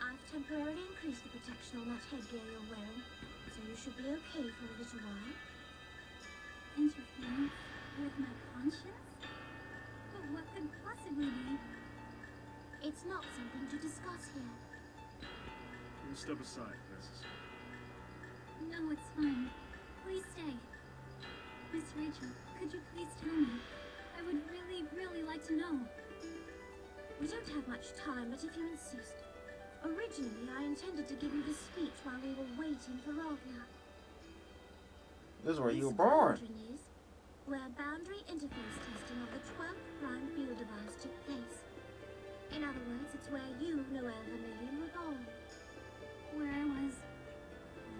I've temporarily increased the protection on that headgear you're wearing, so you should be okay for a little while. Interference with my conscience? But what could possibly be? It's not something to discuss here. We'll step aside if necessary. No, it's fine. Please stay. Miss Rachel, could you please tell me? I would really, really like to know. We don't have much time, but if you insist. Originally, I intended to give you the speech while we were waiting for Ragnar. This is where you were This born. cauldron is where boundary interface testing of the 12th prime field device took place. In other words, it's where you, Noel Vermillion, were born. Where I was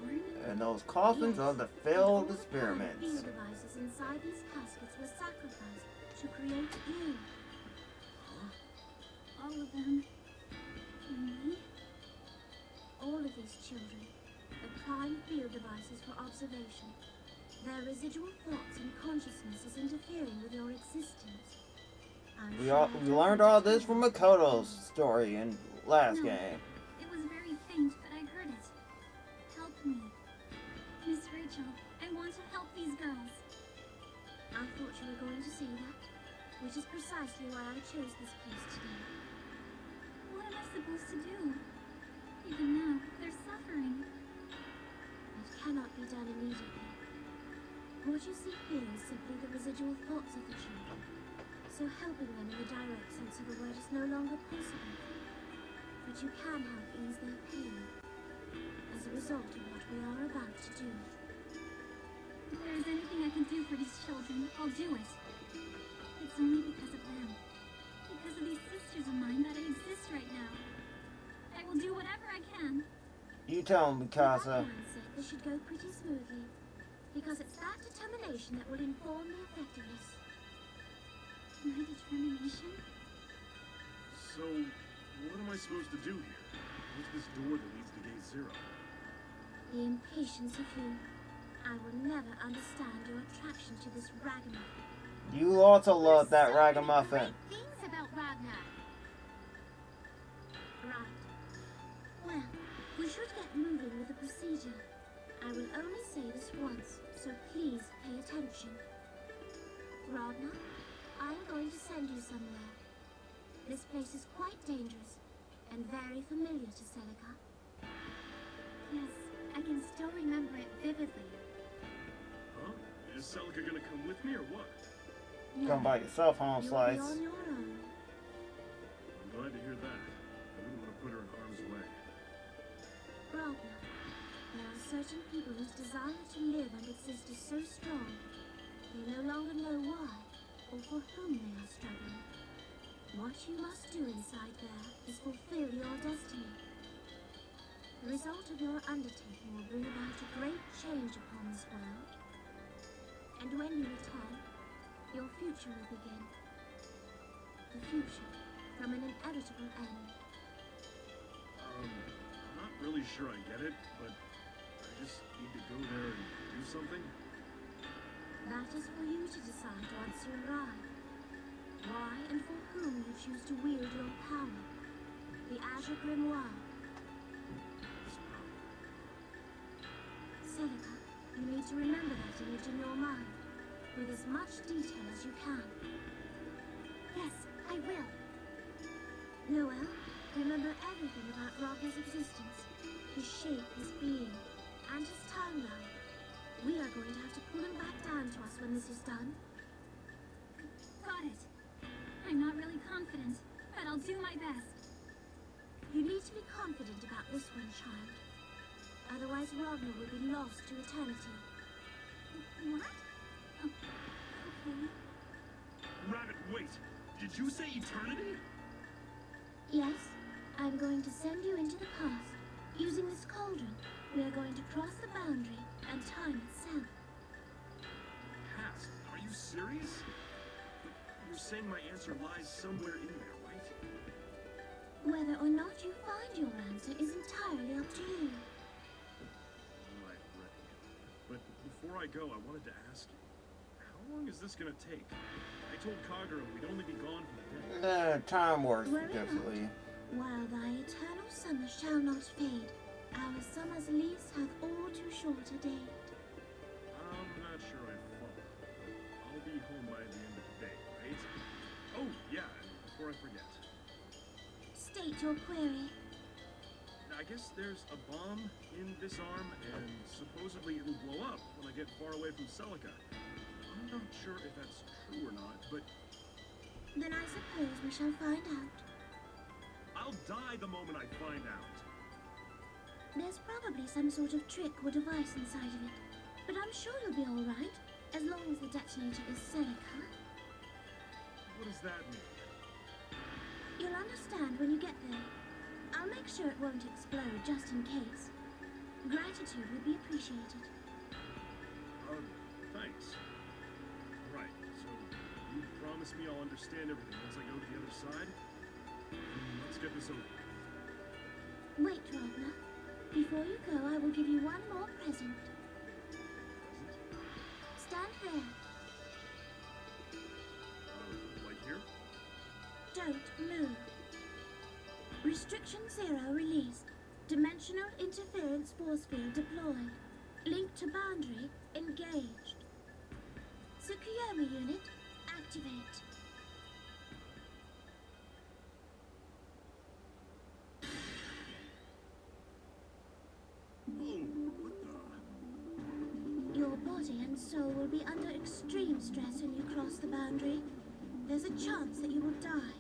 born? And those coffins are the failed And all the prime experiments. field devices inside these caskets were sacrificed to create you. All of them. For me? All of these children, the prime field devices for observation. Their residual thoughts and consciousness is interfering with your existence. We learned all this from Makoto's story in last No. game. It was very faint, but I heard it. Help me. Miss Rachel, I want to help these girls. I thought you were going to say that, which is precisely why I chose this place today. What am I supposed to do? Even now, they're suffering. It cannot be done immediately. What you see here is simply the residual thoughts of the children, so helping them in the direct sense of the word is no longer possible. But you can help ease their pain, as a result of what we are about to do. If there is anything I can do for these children, I'll do it. It's only because of them. Because of these sisters of mine that I exist right now. I will do whatever I can. You tell him, With that Mikasa. mindset, this should go pretty smoothly, because it's that determination that will inform the effectiveness. My determination? So, what am I supposed to do here? What's this door that leads to gate 0? The impatience of you. I will never understand your attraction to this ragamuffin. You also love that There's so many ragamuffin. great things about Ragnar. Right. Well, we should get moving with the procedure. I will only say this once, so please pay attention. Ragnar, I am going to send you somewhere. This place is quite dangerous and very familiar to Seneca. Yes, I can still remember it vividly. Huh? Is Celica gonna come with me or what? Come by yourself, home You'll slice. be on your own. I'm glad to hear that. I wouldn't want to put her in harm's way. Ragnar, there are certain people whose desire to live and exist is so strong, they no longer know why or for whom they are struggling. What you must do inside there is fulfill your destiny. The result of your undertaking will bring about a great change upon this world. And when you return, your future will begin. the future from an inevitable end. I'm not really sure I get it, but I just need to go there and do something. That is for you to decide once you arrive. Why and for whom you choose to wield your power. The Azure Grimoire. Celica, you need to remember that image in your mind, with as much detail as you can. Yes, I will. Noel, remember everything about Ragna's existence, his shape, his being, and his timeline. We are going to have to pull him back down to us when this is done. Got it. I'm not really confident, but I'll do my best. You need to be confident about this one, child. Otherwise, Ragnar will be lost to eternity. What? Oh, okay. Rabbit, wait! Did you say eternity? Yes, I'm going to send you into the past. Using this cauldron, we are going to cross the boundary and time itself. Past? Are you serious? You're saying my answer lies somewhere in there, right? Whether or not you find your answer is entirely up to you. Right, right. But before I go, I wanted to ask you, how long is this gonna take? I told Kagura we'd only be gone for the day. Time works Worry not. differently. While thy eternal summer shall not fade, our summer's lease hath all too short a date. I'm not sure I'd follow. I'll be home by the end of the day, right? Oh, yeah, and before I forget. State your query. I guess there's a bomb in this arm, and supposedly it'll blow up when I get far away from Celica. I'm not sure if that's true or not, but Then I suppose we shall find out. I'll die the moment I find out. There's probably some sort of trick or device inside of it, but I'm sure you'll be all right, as long as the detonator is Celica. What does that mean? You'll understand when you get there. I'll make sure it won't explode just in case. Gratitude would be appreciated. Thanks. Right, so you promise me I'll understand everything once I go to the other side? Let's get this over. Wait, Ragnar. Before you go, I will give you one more present. Present? Stand there. Like here? Don't move. Restriction 0 released. Dimensional interference force field deployed. Link to boundary engaged. Tsukuyomi unit activate. Oh, what the? Your body and soul will be under extreme stress when you cross the boundary. There's a chance that you will die.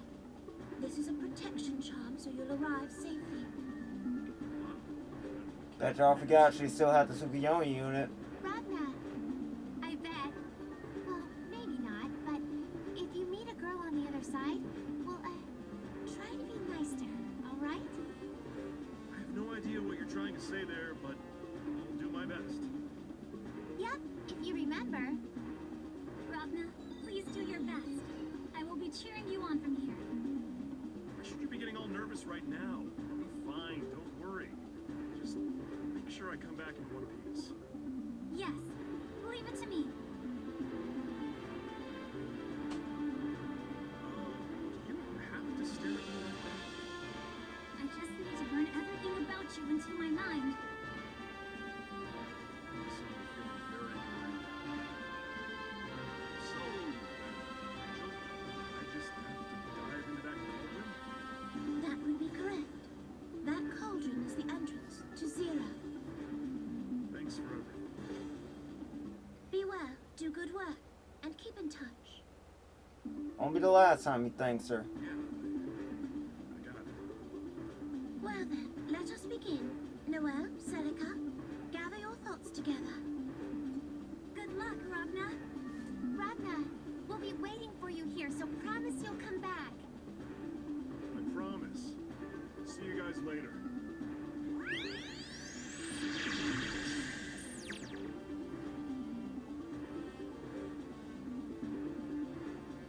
This is a protection charm, so you'll arrive safely. Bet y'all forgot she still had the Tsukuyomi unit. Ragna, I bet. Well, maybe not, but if you meet a girl on the other side, well, try to be nice to her, alright? I have no idea what you're trying to say there, but I'll do my best. Yep, if you remember. Ragna, please do your best. I will be cheering you on from here. Why should you be getting all nervous right now? I'll be fine, don't worry. Just make sure I come back in one piece. Yes, leave it to me. Do you have to stare at me like that? I just need to burn everything about you into my mind. So I'm feeling very worried. So, Angel, I just have to dive into that cauldron? That would be correct. That cauldron is the entrance to Zero. Thanks for everything. Be well, do good work, and keep in touch. Won't be the last time he thanks her. Yeah, I got it. Well then, let us begin. Noel, Celica, gather your thoughts together. Good luck, Ragna. Ragna, we'll be waiting for you here, so promise you'll come back. I promise. See you guys later.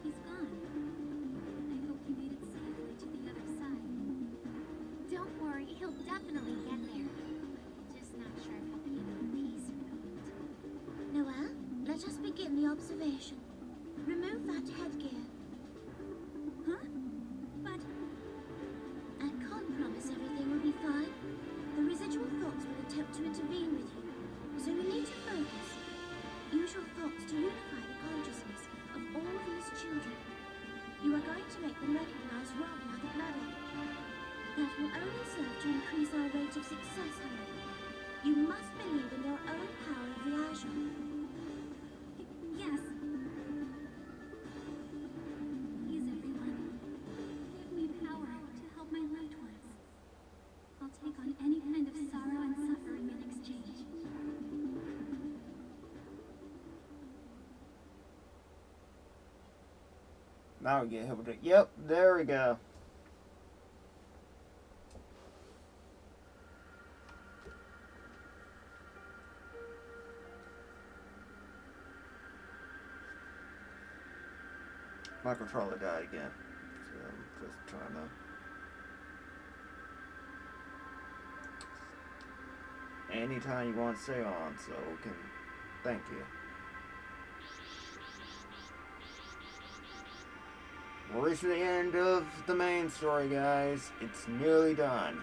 He's gone. I hope just begin the observation. Remove that headgear. Huh? But I can't promise everything will be fine. The residual thoughts will attempt to intervene with you, so you need to focus. Use your thoughts to unify the consciousness of all these children. You are going to make them recognize Rob now the blood egg. That will only serve to increase our rate of success, however. You must believe in your own power of the Azure. yes. Please, everyone, give me power to help my loved ones. I'll take on any kind of sorrow and suffering in exchange. Now we get hit with it. Yep, there we go. My controller died again. So I'm just trying to... Anytime you want to stay on, so we can... Thank you. We're reaching the end of the main story, guys. It's nearly done.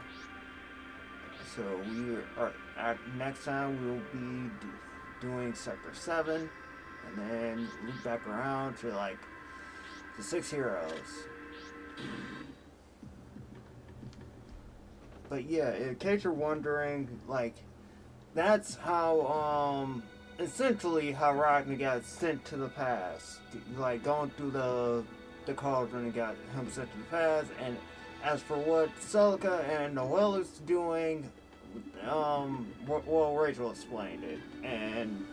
So we are next time we will be doing Sector 7, and then loop back around to like the 6 heroes. But yeah, in case you're wondering, like that's how essentially how Ragnar got sent to the past, like going through the cauldron and got him sent to the past. And as for what Celica and Noelle is doing, well, Rachel explained it, and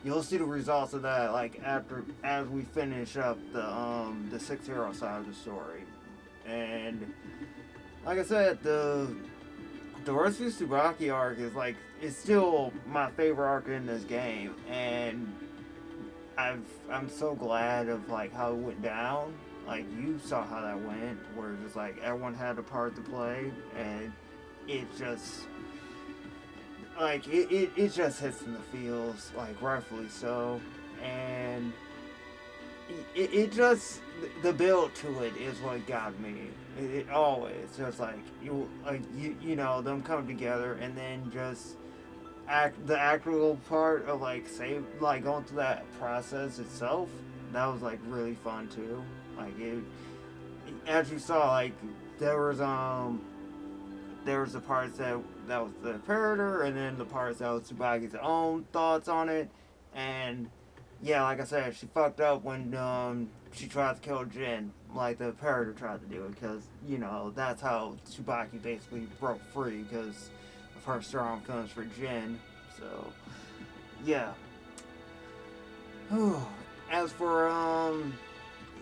you'll see the results of that like as we finish up the 6 hero side of the story. And like I said, the Rescue Tsubaki arc is like it's still my favorite arc in this game, and I'm so glad of like how it went down. Like you saw how that went, where it's just like everyone had a part to play, and it just like it just hits in the feels, like rightfully so. And it just the build to it is what got me. It always just like you know them coming together, and then just the actual part of like going through that process itself. That was like really fun too. Like it, as you saw, like there was the parts that was the Imperator, and then the parts that was Tsubaki's own thoughts on it. And yeah, like I said, she fucked up when she tried to kill Jin, like the Imperator tried to do it, because you know that's how Tsubaki basically broke free because of her strong feelings for Jin. So yeah. As for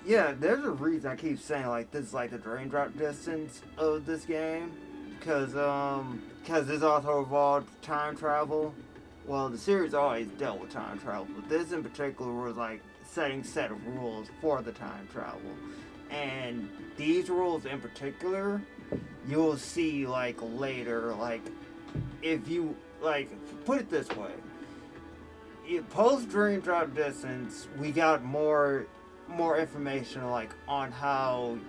yeah, there's a reason I keep saying like this is like the drain drop distance of this game, because this also involved time travel. Well, the series always dealt with time travel, but this in particular was like setting set of rules for the time travel. And these rules in particular, you'll see like later, like if you like put it this way, post Dream Drop Distance, we got more information like on how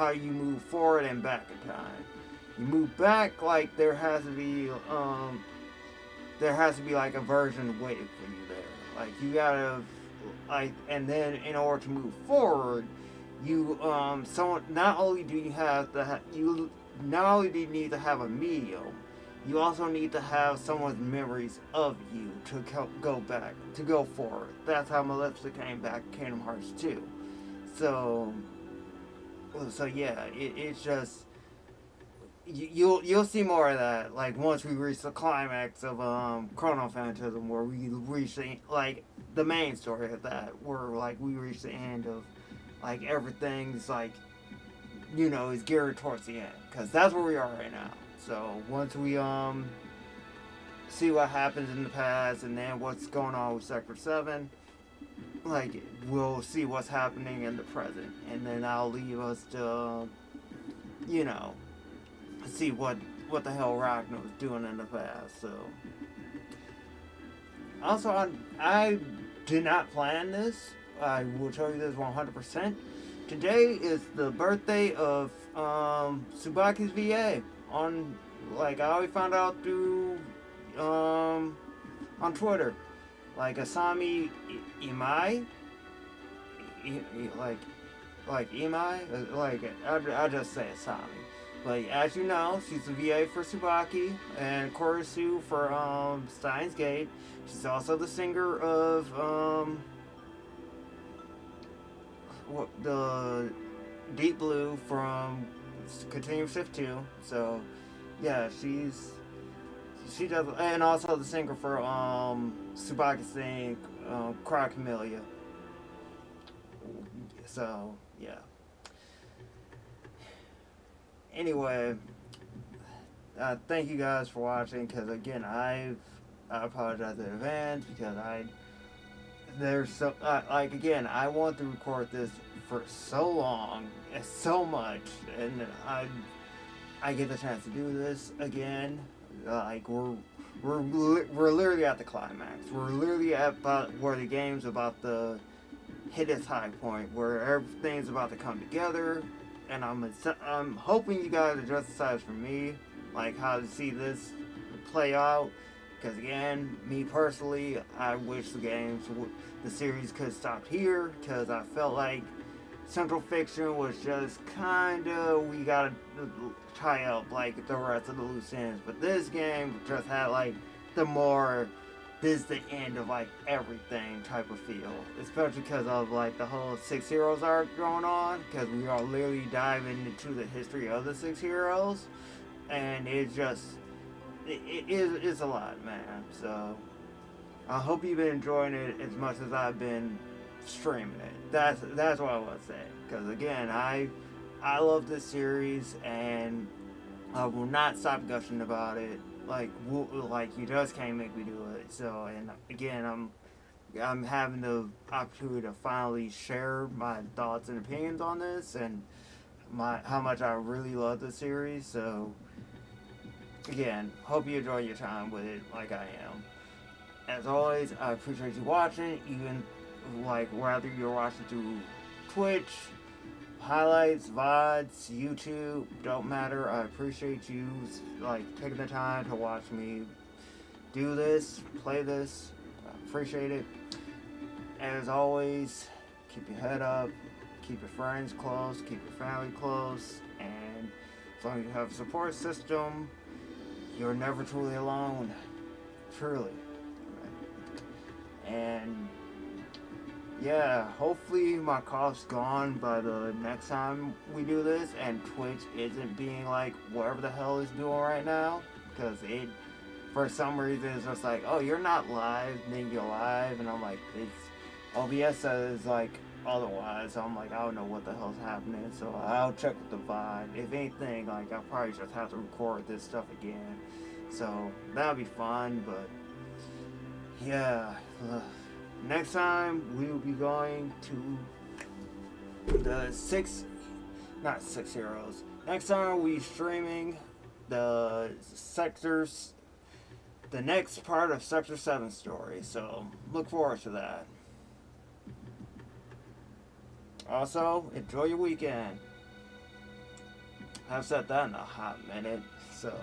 you move forward and back in time. You move back, like there has to be like a version waiting for you there. Like you gotta like, and then in order to move forward, you not only do you need to have a medium, you also need to have someone's memories of you to go back, to go forward. That's how Maleficent came back in Kingdom Hearts 2. So yeah, it's just you'll see more of that. Like once we reach the climax of Chronophantasm, where we reach the main story of that, where like we reach the end of like everything's like is geared towards the end, because that's where we are right now. So once we see what happens in the past and then what's going on with Sector 7, like we'll see what's happening in the present, and then that'll leave us to see what the hell Ragnar was doing in the past. So Also, I did not plan this. I will tell you this 100%. Today is the birthday of Tsubaki's VA. On like I always found out through on Twitter, like Asami Imai, like Imai, like I just say Asami. But as you know, she's the VA for Tsubaki and Korisu for Steins Gate. She's also the singer of the Deep Blue from Continuum Shift 2. So yeah, she does, and also the singer for Tsubaki Sing, Cry Camellia. So yeah. Anyway, thank you guys for watching. Because again, I apologize in advance because there's so like again I want to record this for so long and so much, and I get the chance to do this again. Like we're literally at the climax. We're literally at about where the game's about to hit its high point, where everything's about to come together. And I'm hoping you guys are just excited for me, like how to see this play out. Because again, me personally, I wish the series could have stopped here. Because I felt like Central Fiction was just kind of, we gotta tie up like the rest of the loose ends. But this game just had like the more, this is the end of like everything type of feel. Especially because of like the whole Six Heroes arc going on. Because we are literally diving into the history of the Six Heroes. And it's just, it's a lot, man. So I hope you've been enjoying it as much as I've been streaming it. That's what I want to say. Because again, I love this series, and I will not stop gushing about it. Like you just can't make me do it. So, and again, I'm having the opportunity to finally share my thoughts and opinions on this, and how much I really love the series. So again, hope you enjoy your time with it like I am. As always, I appreciate you watching, even like whether you're watching through Twitch, highlights, VODs, YouTube, don't matter. I appreciate you like taking the time to watch me do this, play this. I appreciate it. As always, keep your head up, keep your friends close, keep your family close, and as long as you have a support system, you're never truly alone. Truly. And yeah, hopefully my cough's gone by the next time we do this, and Twitch isn't being like whatever the hell it's doing right now, because it, for some reason, it's just like, oh, you're not live, then you're live, and I'm like, it's, OBS says like otherwise, so I'm like, I don't know what the hell's happening, so I'll check with the VOD. If anything, like, I'll probably just have to record this stuff again, so that'll be fun, but yeah, next time we will be going to the not Six Heroes. Next time we'll be streaming the next part of Sector 7 story. So look forward to that. Also, enjoy your weekend. I've said that in a hot minute, so